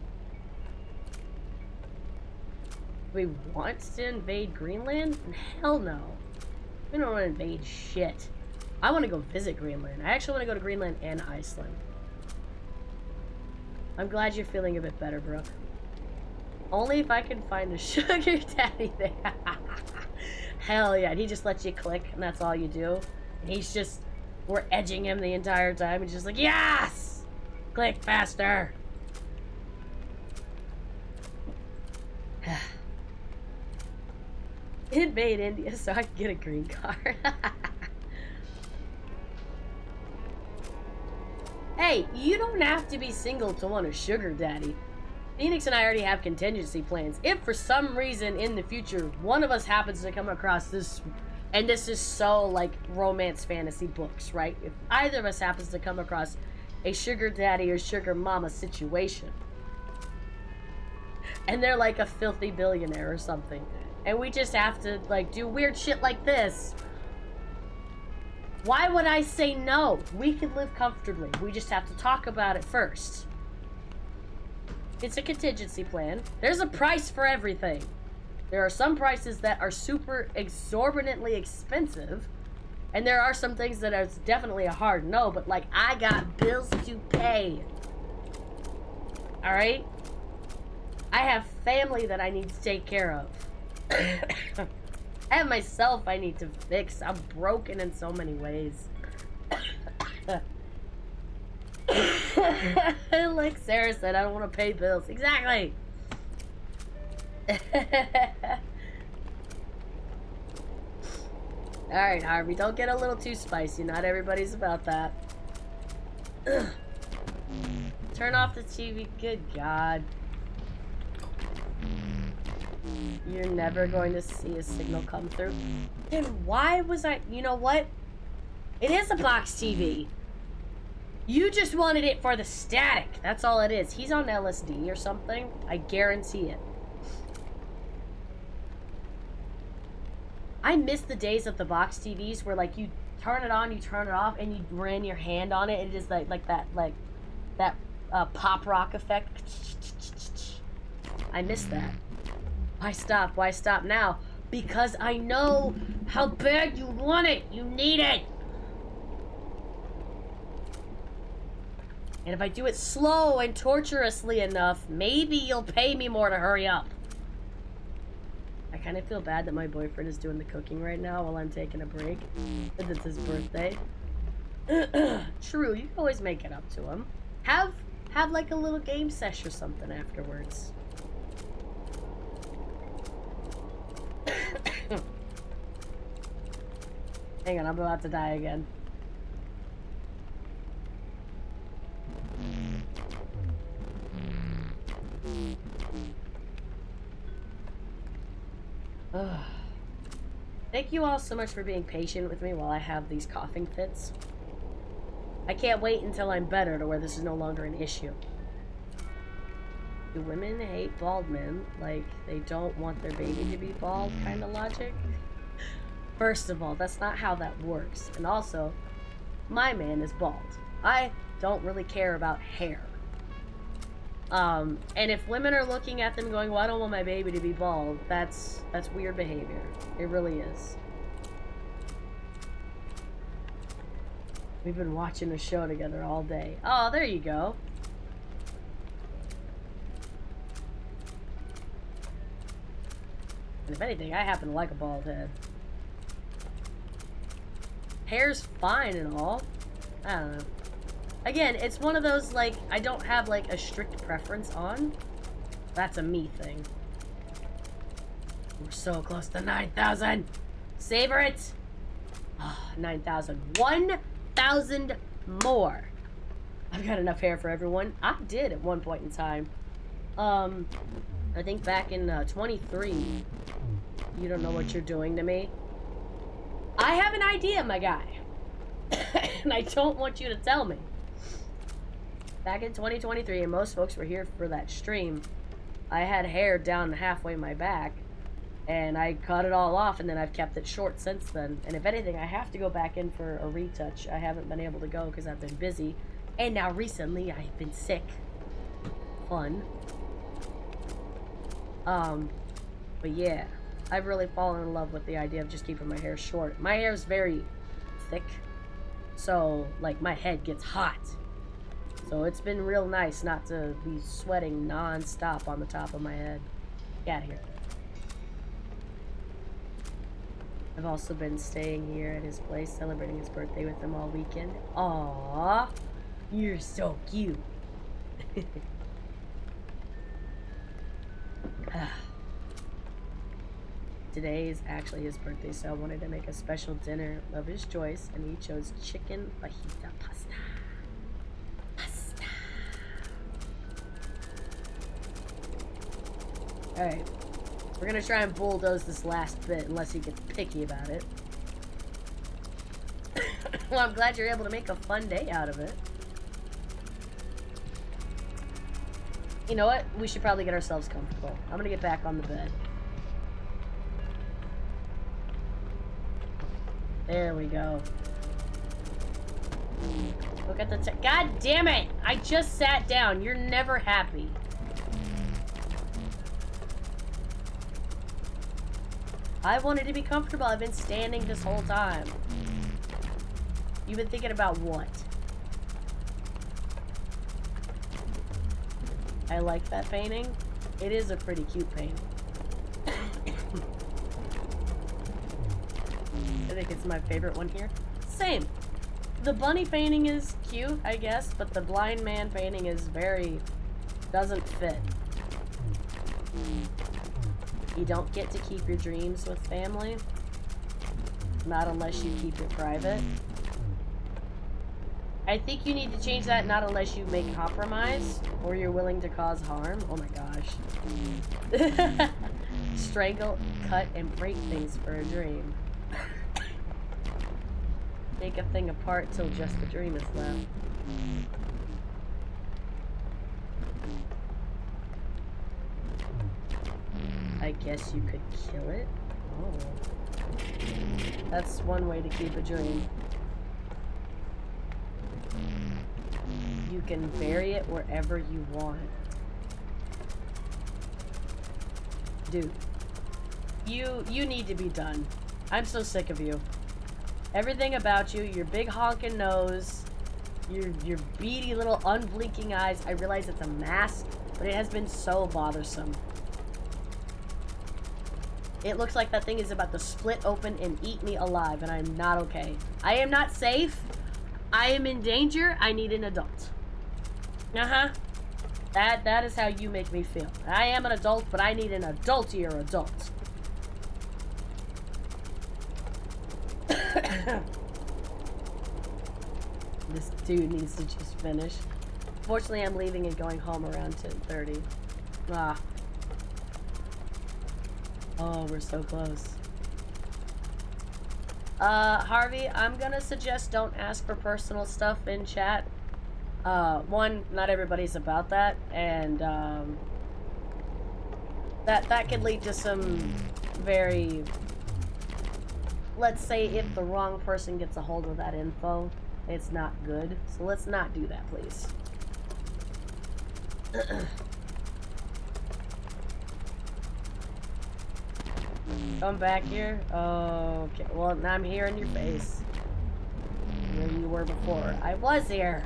We want to invade Greenland? Hell no. We don't want to invade shit. I want to go visit Greenland. I actually want to go to Greenland and Iceland. I'm glad you're feeling a bit better, Brooke. Only if I can find a sugar daddy there. Hell yeah, and he just lets you click, and that's all you do. And he's just, we're edging him the entire time. He's just like, yes! Click faster! Invade India so I can get a green card. Hey, you don't have to be single to want a sugar daddy. Phoenix and I already have contingency plans. If for some reason in the future one of us happens to come across this, and this is so like romance fantasy books, right? If either of us happens to come across a sugar daddy or sugar mama situation, and they're like a filthy billionaire or something, and we just have to like do weird shit like this, why would I say no? We can live comfortably. We just have to talk about it first. It's a contingency plan. There's a price for everything. There are some prices that are super exorbitantly expensive, and there are some things that are definitely a hard no, but like, I got bills to pay. Alright? I have family that I need to take care of. I have myself I need to fix. I'm broken in so many ways. Like Sarah said, I don't want to pay bills. Exactly. Alright, Harvey, don't get a little too spicy. Not everybody's about that. Turn off the TV. Good God. You're never going to see a signal come through. Then why was I... You know what? It is a box TV. You just wanted it for the static. That's all it is. He's on LSD or something. I guarantee it. I miss the days of the box TVs where like you turn it on, you turn it off, and you ran your hand on it. And it is like that pop rock effect. I miss that. Why stop? Why stop now? Because I know how bad you want it. You need it. And if I do it slow and torturously enough, maybe you'll pay me more to hurry up. I kind of feel bad that my boyfriend is doing the cooking right now while I'm taking a break. Because it's his birthday. True, you can always make it up to him. Have like a little game sesh or something afterwards. Hang on, I'm about to die again. Thank you all so much for being patient with me while I have these coughing fits. I can't wait until I'm better to where this is no longer an issue. Do women hate bald men? Like, they don't want their baby to be bald kind of logic? First of all, that's not how that works. And also, my man is bald. I don't really care about hair. And if women are looking at them going, well, I don't want my baby to be bald, that's weird behavior. It really is. We've been watching a show together all day. Oh, there you go. And if anything, I happen to like a bald head. Hair's fine and all. I don't know. Again, it's one of those, like, I don't have, like, a strict preference on. That's a me thing. We're so close to 9,000. Savor it. Oh, 9,000. 1,000 more. I've got enough hair for everyone. I did at one point in time. I think back in 23. You don't know what you're doing to me. I have an idea, my guy. And I don't want you to tell me. Back in 2023, and most folks were here for that stream, I had hair down halfway my back, and I cut it all off, and then I've kept it short since then. And if anything, I have to go back in for a retouch. I haven't been able to go because I've been busy. And now recently, I've been sick. Fun. But yeah, I've really fallen in love with the idea of just keeping my hair short. My hair is very thick, so, like, my head gets hot. So it's been real nice not to be sweating non-stop on the top of my head. Get out of here. I've also been staying here at his place, celebrating his birthday with him all weekend. Aww, you're so cute. Today is actually his birthday, so I wanted to make a special dinner of his choice, and he chose chicken fajita pasta. Alright, we're gonna try and bulldoze this last bit unless he gets picky about it. Well, I'm glad you're able to make a fun day out of it. You know what? We should probably get ourselves comfortable. I'm gonna get back on the bed. There we go. Look at the God damn it! I just sat down. You're never happy. I wanted to be comfortable. I've been standing this whole time. You've been thinking about what? I like that painting. It is a pretty cute painting. I think it's my favorite one here. Same. The bunny painting is cute, I guess, but the blind man painting is doesn't fit. You don't get to keep your dreams with family. Not unless you keep it private. I think you need to change that, not unless you make compromise or you're willing to cause harm. Oh my gosh. Strangle, cut, and break things for a dream. Take a thing apart till just the dream is left. I guess you could kill it? Oh. That's one way to keep a dream. You can bury it wherever you want. Dude. You need to be done. I'm so sick of you. Everything about you, your big honking nose, your beady little unblinking eyes. I realize it's a mask, but it has been so bothersome. It looks like that thing is about to split open and eat me alive, and I'm not okay. I am not safe. I am in danger. I need an adult. Uh-huh. That is how you make me feel. I am an adult, but I need an adultier adult. This dude needs to just finish. Fortunately, I'm leaving and going home around 10:30. Ah. Oh, we're so close. Harvey, I'm gonna suggest don't ask for personal stuff in chat. One, not everybody's about that, and, That could lead to some very... Let's say if the wrong person gets a hold of that info, it's not good. So let's not do that, please. Come back here? Okay, well, now I'm here in your face. Where you were before. I was here.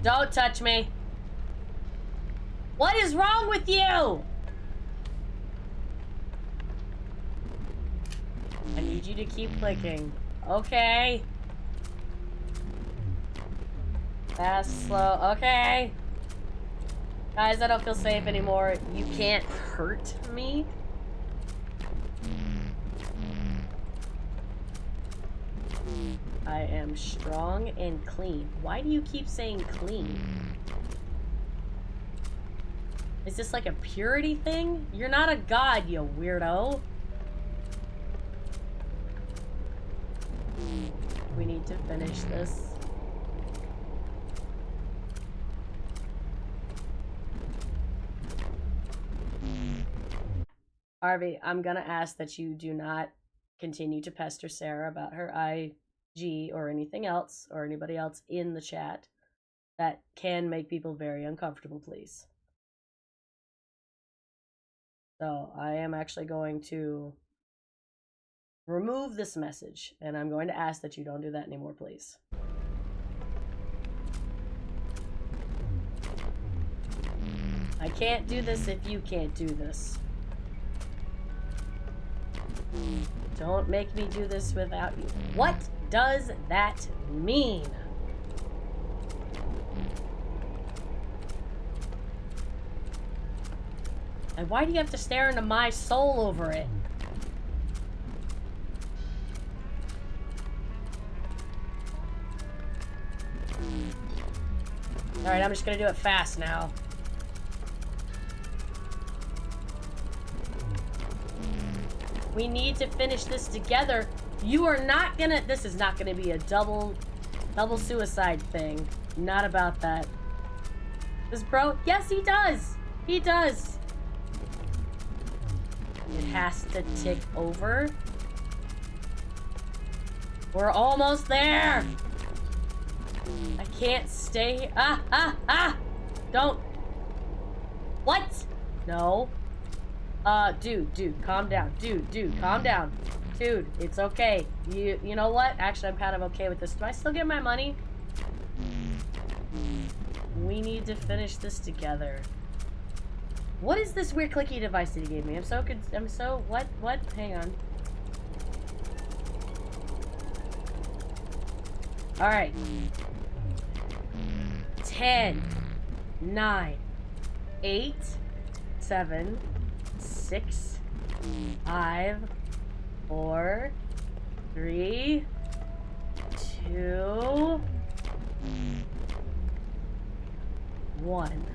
Don't touch me. What is wrong with you? I need you to keep clicking. Okay. Fast, slow. Okay. Guys, I don't feel safe anymore. You can't hurt me. I am strong and clean. Why do you keep saying clean? Is this like a purity thing? You're not a god, you weirdo. We need to finish this. Harvey, I'm gonna ask that you do not continue to pester Sarah about her IG or anything else, or anybody else in the chat that can make people very uncomfortable, please. So I am actually going to remove this message, and I'm going to ask that you don't do that anymore, please. I can't do this if you can't do this. Don't make me do this without you. What does that mean? And why do you have to stare into my soul over it? Alright, I'm just gonna do it fast now. We need to finish this together. You are not gonna... This is not gonna be a double suicide thing. Not about that. Does bro... Yes, he does! He does! It has to tick over. We're almost there! I can't stay here. Ah! Don't. What? No. Dude, calm down. Dude, calm down. Dude, it's okay. You know what? Actually, I'm kind of okay with this. Do I still get my money? We need to finish this together. What is this weird clicky device that he gave me? What? Hang on. Alright. 10, 9, 8, 7, 6, 5, 4, 3, 2, 1.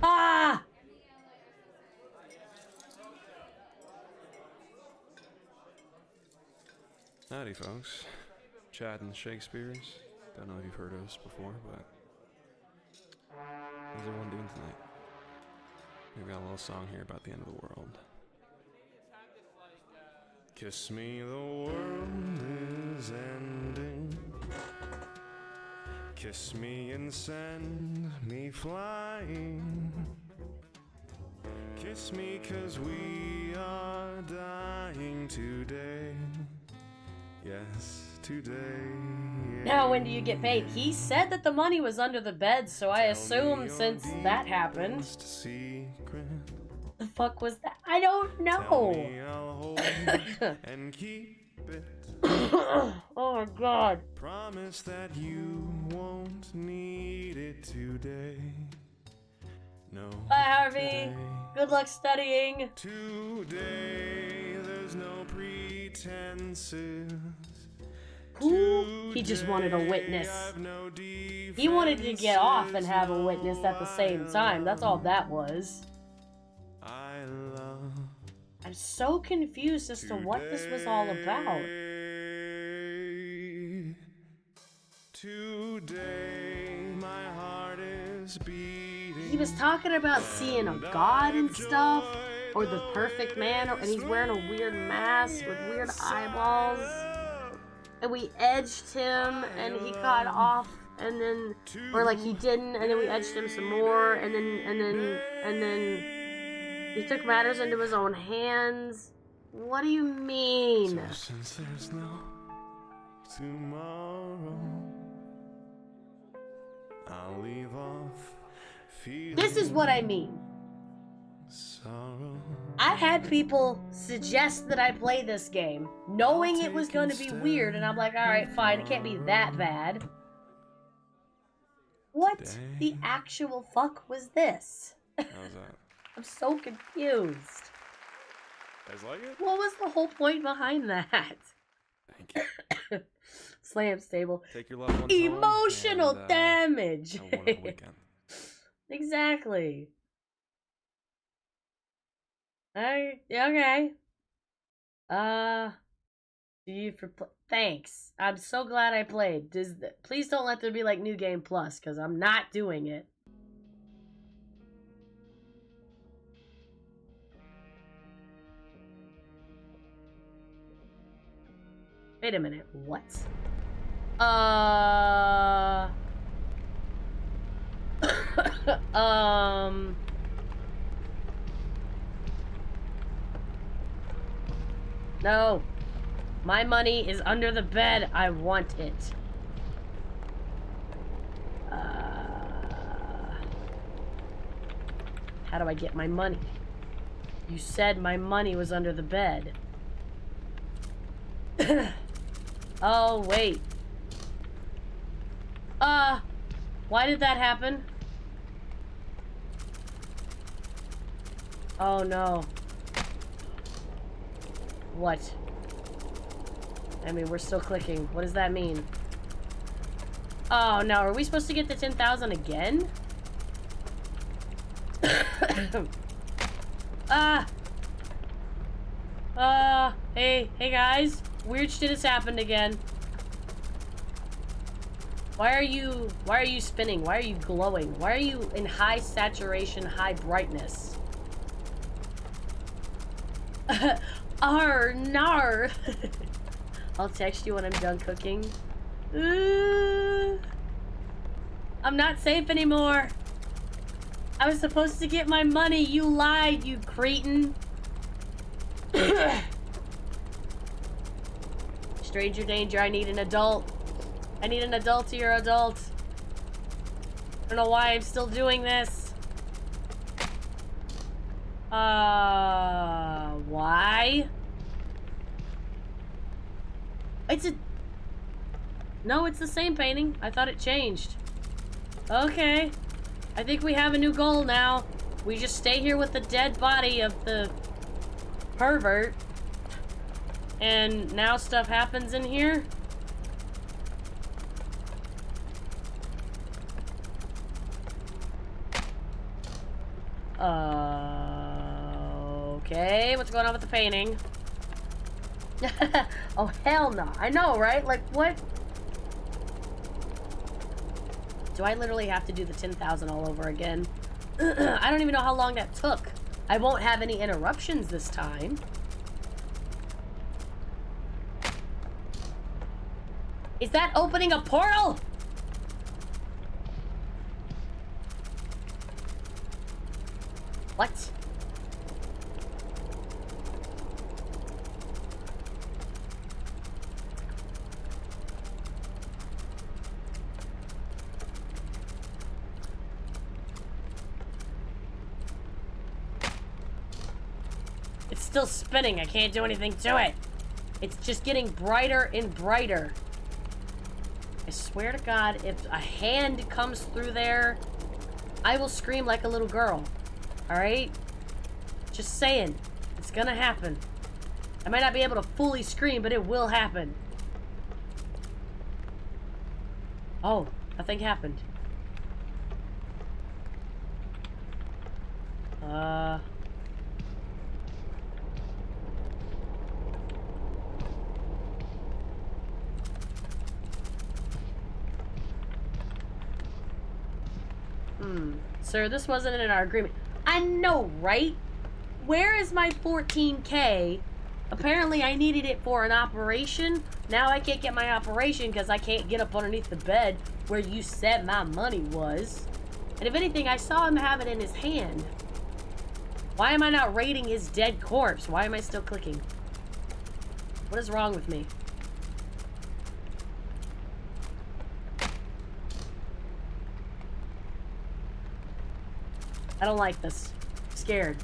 Ah! Howdy, folks. Chad and Shakespeare's. Don't know if you've heard of us before, but how's everyone doing tonight? We've got a little song here about the end of the world. Kiss me, the world is ending. Kiss me and send me flying. Kiss me 'cause we are dying today. Yes, today. Now, when do you get paid? He said that the money was under the bed, so I assume since that happened. The fuck was that? I don't know. And keep it. Oh my god. Promise that you won't need it today. No. Bye, Harvey. Today. Good luck studying. Today, there's no pretenses. Who? He just wanted a witness. He wanted to get off and have a witness at the same time. That's all that was. I'm so confused as to what this was all about. talking about seeing a god and stuff, or the perfect man, and he's wearing a weird mask with weird eyeballs. And we edged him, and he got off, and then, or like he didn't, and then we edged him some more, and then he took matters into his own hands. What do you mean? So since there's no tomorrow, I'll leave off feeling This is what I mean. sorrow. I had people suggest that I play this game, knowing it was going to be weird, and I'm like, alright, fine, it can't be that bad. What the actual fuck was this? How's that? I'm so confused. You guys like it? What was the whole point behind that? Thank you. Slam stable. Take your loved ones home Emotional and, damage. have a wonderful weekend. Exactly. Okay. Do you for thanks. I'm so glad I played. Please don't let there be like New Game Plus, because I'm not doing it. Wait a minute. What? No. My money is under the bed. I want it. How do I get my money? You said my money was under the bed. Oh, wait. Why did that happen? Oh, no. What? I mean, we're still clicking. What does that mean? Oh, no. Are we supposed to get the 10,000 again? Hey guys. Weird shit has happened again. Why are you spinning? Why are you glowing? Why are you in high saturation, high brightness? Nar. I'll text you when I'm done cooking. I'm not safe anymore. I was supposed to get my money. You lied, you cretin. Stranger danger, I need an adult. I need an adult to your adult. I don't know why I'm still doing this. Why? No, it's the same painting. I thought it changed. Okay. I think we have a new goal now. We just stay here with the dead body of the pervert. And now stuff happens in here? Okay, what's going on with the painting? Oh, hell no. I know, right? Like, what? Do I literally have to do the 10,000 all over again? I don't even know how long that took. I won't have any interruptions this time. Is that opening a portal? What? It's still spinning. I can't do anything to it. It's just getting brighter and brighter. I swear to God, if a hand comes through there, I will scream like a little girl. Alright? Just saying. It's gonna happen. I might not be able to fully scream, but it will happen. Oh, nothing happened. Sir, this wasn't in our agreement. I know, right? Where is my 14K? Apparently I needed it for an operation. Now I can't get my operation because I can't get up underneath the bed where you said my money was. And if anything, I saw him have it in his hand. Why am I not raiding his dead corpse? Why am I still clicking? What is wrong with me? I don't like this. I'm scared.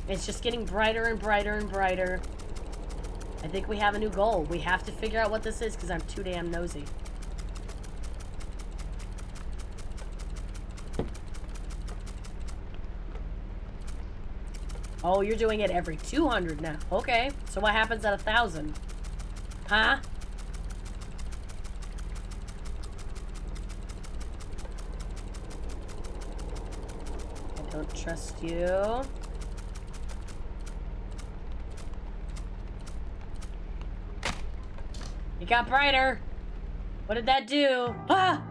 It's just getting brighter and brighter and brighter. I think we have a new goal. We have to figure out what this is because I'm too damn nosy. Oh, you're doing it every 200 now. Okay. So what happens at 1,000? Huh? I don't trust you. It got brighter. What did that do? Ah!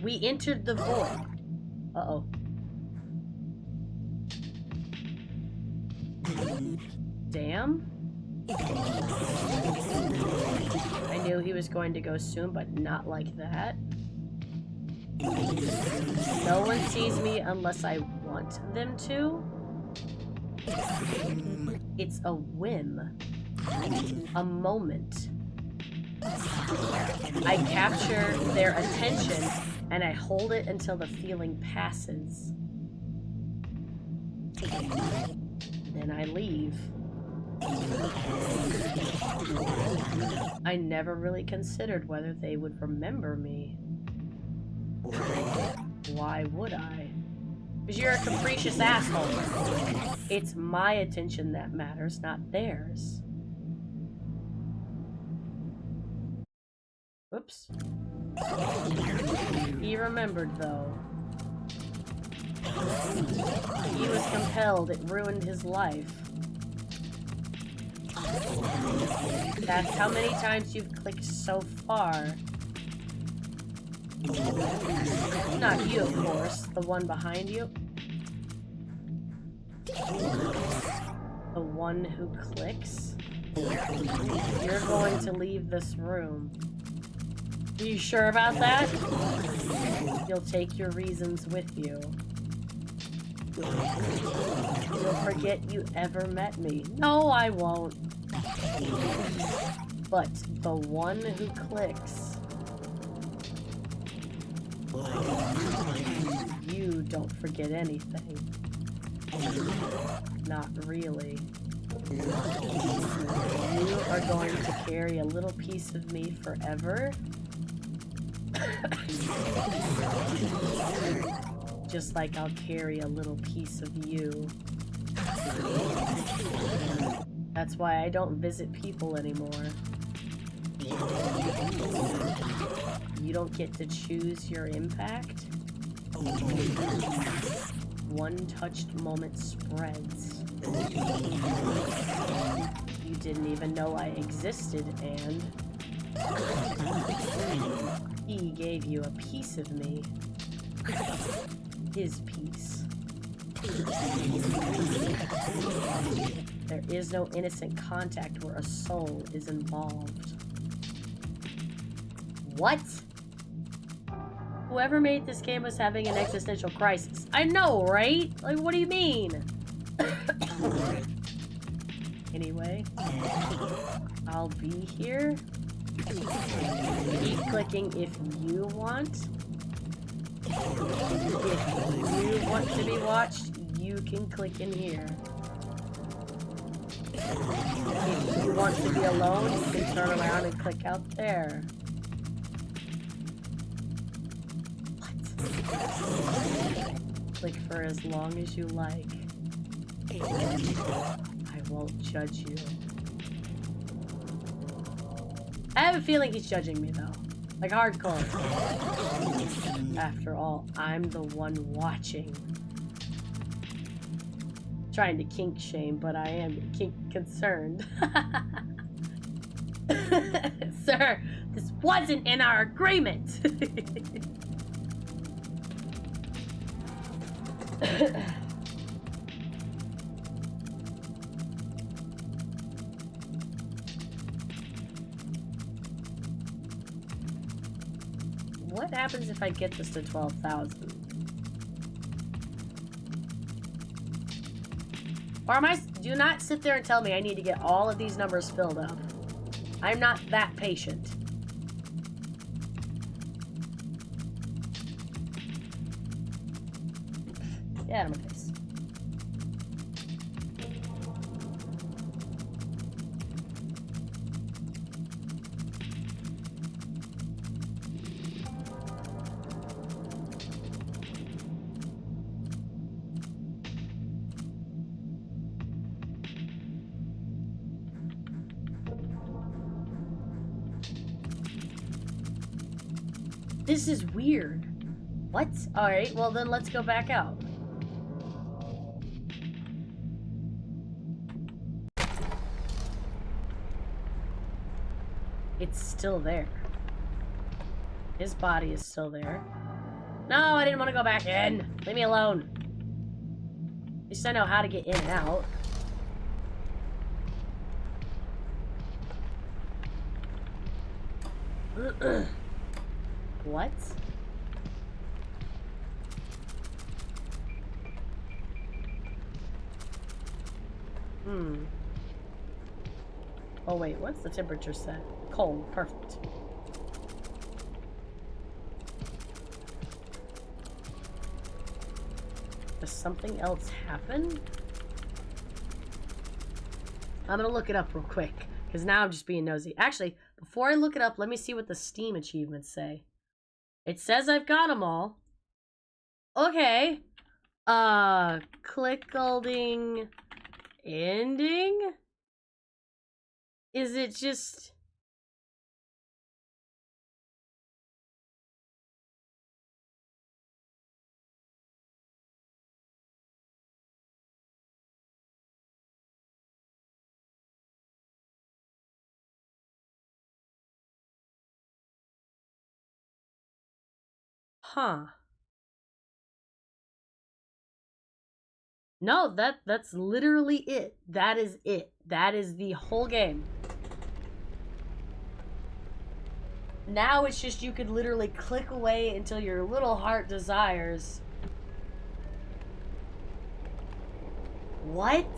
We entered the void. Uh-oh. Damn. I knew he was going to go soon, but not like that. No one sees me unless I want them to. It's a whim. A moment. I capture their attention and I hold it until the feeling passes. Then I leave. I never really considered whether they would remember me. Why would I? Because you're a capricious asshole. It's my attention that matters, not theirs. Whoops. He remembered, though. He was compelled. It ruined his life. That's how many times you've clicked so far. Not you, of course. The one behind you. The one who clicks. You're going to leave this room. Are you sure about that? You'll take your reasons with you. You'll forget you ever met me. No, I won't. But the one who clicks, you don't forget anything. Not really. You are going to carry a little piece of me forever. Just like I'll carry a little piece of you. That's why I don't visit people anymore. You don't get to choose your impact. One touched moment spreads. You didn't even know I existed, and he gave you a piece of me. His piece. There is no innocent contact where a soul is involved. What? Whoever made this game was having an existential crisis. I know, right? Like, what do you mean? Anyway, I'll be here. Keep clicking if you want. If you want to be watched, you can click in here. If you want to be alone, you can turn around and click out there. What? Click for as long as you like. I won't judge you. I have a feeling he's judging me, though. Like, hardcore. After all, I'm the one watching. Trying to kink shame, but I am kink concerned. Sir, this wasn't in our agreement. What happens if I get this to 12,000? Or am I... Do not sit there and tell me I need to get all of these numbers filled up. I'm not that patient. Get out of my face. This is weird. What? Alright, well then let's go back out. It's still there. His body is still there. No, I didn't want to go back in. Leave me alone. At least I know how to get in and out. What? Oh wait, what's the temperature set? Cold, perfect. Does something else happen? I'm gonna look it up real quick, because now I'm just being nosy. Actually, before I look it up, let me see what the Steam achievements say. It says I've got them all. Okay. Clickolding ending? Is it just... Huh. No, that's literally it. That is it. That is the whole game. Now it's just you could literally click away until your little heart desires. What?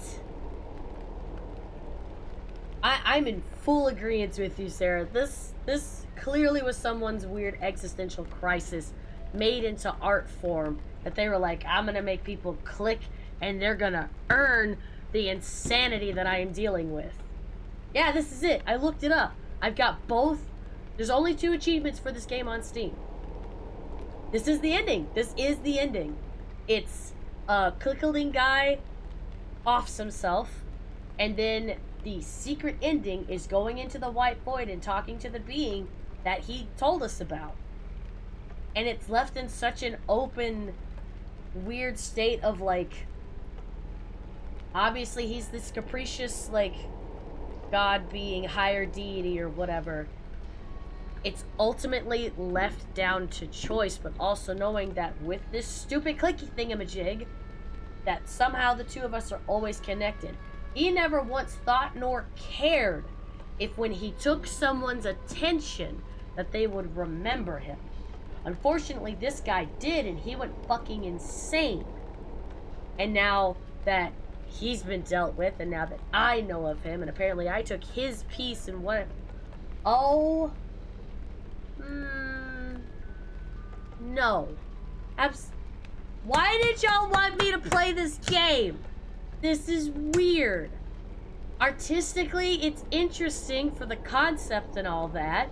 I'm in full agreement with you, Sarah. This clearly was someone's weird existential crisis made into art form. That they were like, I'm gonna make people click and they're gonna earn the insanity that I am dealing with. Yeah, this is it. I looked it up. I've got both. There's only 2 achievements for this game on Steam. This is the ending. This is the ending. It's a Clickolding guy offs himself, and then the secret ending is going into the white void and talking to the being that he told us about. And it's left in such an open, weird state of, like, obviously he's this capricious, like, god being, higher deity or whatever. It's ultimately left down to choice, but also knowing that with this stupid clicky thingamajig, that somehow the 2 of us are always connected. He never once thought nor cared if when he took someone's attention that they would remember him. Unfortunately, this guy did, and he went fucking insane. And now that he's been dealt with, and now that I know of him, and apparently I took his piece and what... Oh... No. Why did y'all want me to play this game? This is weird. Artistically, it's interesting for the concept and all that.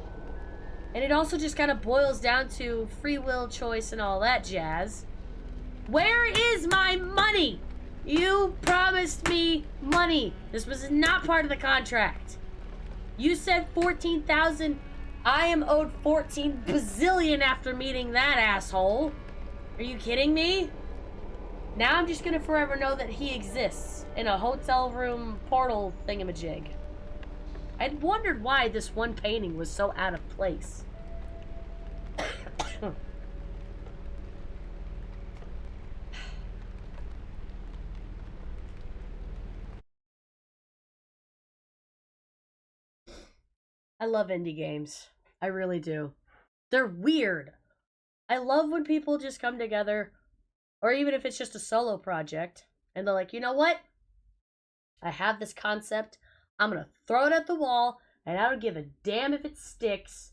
And it also just kind of boils down to free will, choice, and all that jazz. Where is my money? You promised me money. This was not part of the contract. You said 14,000. I am owed 14 bazillion after meeting that asshole. Are you kidding me? Now I'm just gonna forever know that he exists in a hotel room portal thingamajig. I'd wondered why this one painting was so out of place. I love indie games. I really do. They're weird. I love when people just come together, or even if it's just a solo project, and they're like, you know what? I have this concept. I'm going to throw it at the wall, and I don't give a damn if it sticks.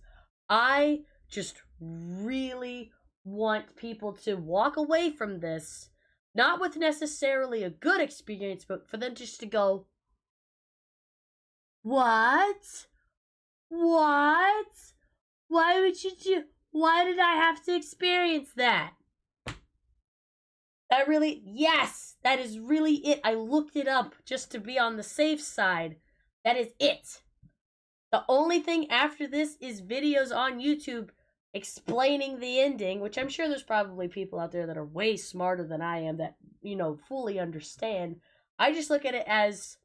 I just really want people to walk away from this, not with necessarily a good experience, but for them just to go, what? What? Why would you do? Why did I have to experience that? That really, yes, that is really it. I looked it up just to be on the safe side. That is it. The only thing after this is videos on YouTube explaining the ending, which I'm sure there's probably people out there that are way smarter than I am that, you know, fully understand. I just look at it as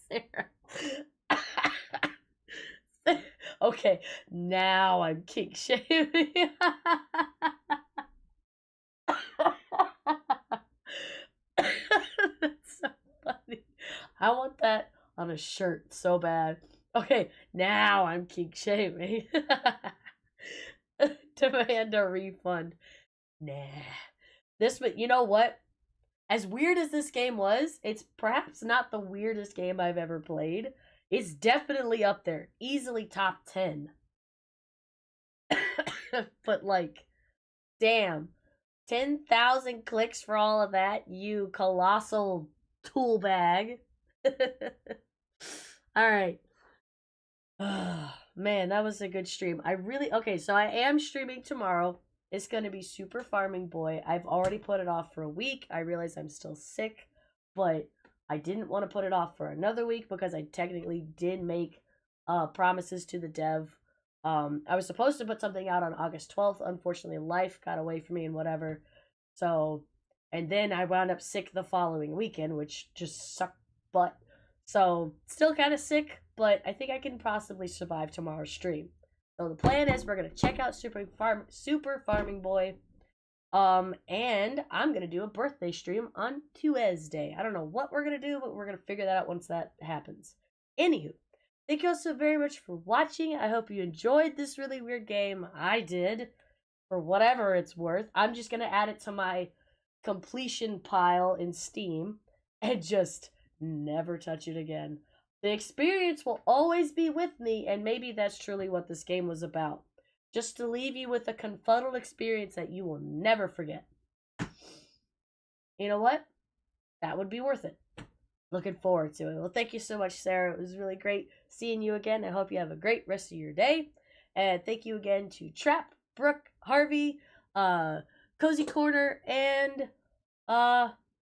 Sarah. Okay, now I'm kink shaming. That's so funny. I want that on a shirt so bad. Okay, now I'm kink shaming. Demand a refund. Nah. This, but you know what? As weird as this game was, it's perhaps not the weirdest game I've ever played. It's definitely up there. Easily top 10. But like, damn. 10,000 clicks for all of that, you colossal tool bag. Alright. Man, that was a good stream. Okay, so I am streaming tomorrow. It's going to be Super Farming Boy. I've already put it off for a week. I realize I'm still sick, but I didn't want to put it off for another week because I technically did make promises to the dev. I was supposed to put something out on August 12th. Unfortunately, life got away from me and whatever. So, and then I wound up sick the following weekend, which just sucked butt. So, still kind of sick, but I think I can possibly survive tomorrow's stream. So the plan is we're gonna check out Super Farming Boy, and I'm gonna do a birthday stream on Tuesday. I don't know what we're gonna do, but we're gonna figure that out once that happens. Anywho, thank you all so very much for watching. I hope you enjoyed this really weird game. I did, for whatever it's worth. I'm just gonna add it to my completion pile in Steam and just never touch it again. The experience will always be with me, and maybe that's truly what this game was about. Just to leave you with a confuddled experience that you will never forget. You know what? That would be worth it. Looking forward to it. Well, thank you so much, Sarah. It was really great seeing you again. I hope you have a great rest of your day. And thank you again to Trap, Brooke, Harvey, Cozy Corner, and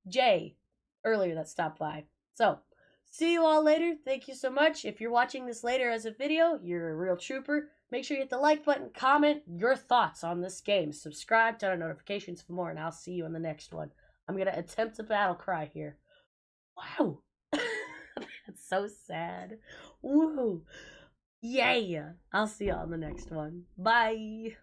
Jay earlier that stopped by. So, see you all later. Thank you so much. If you're watching this later as a video, you're a real trooper. Make sure you hit the like button, comment your thoughts on this game, subscribe, turn on notifications for more, and I'll see you in the next one. I'm going to attempt a battle cry here. Wow. That's so sad. Woo. Yeah. I'll see y'all in the next one. Bye.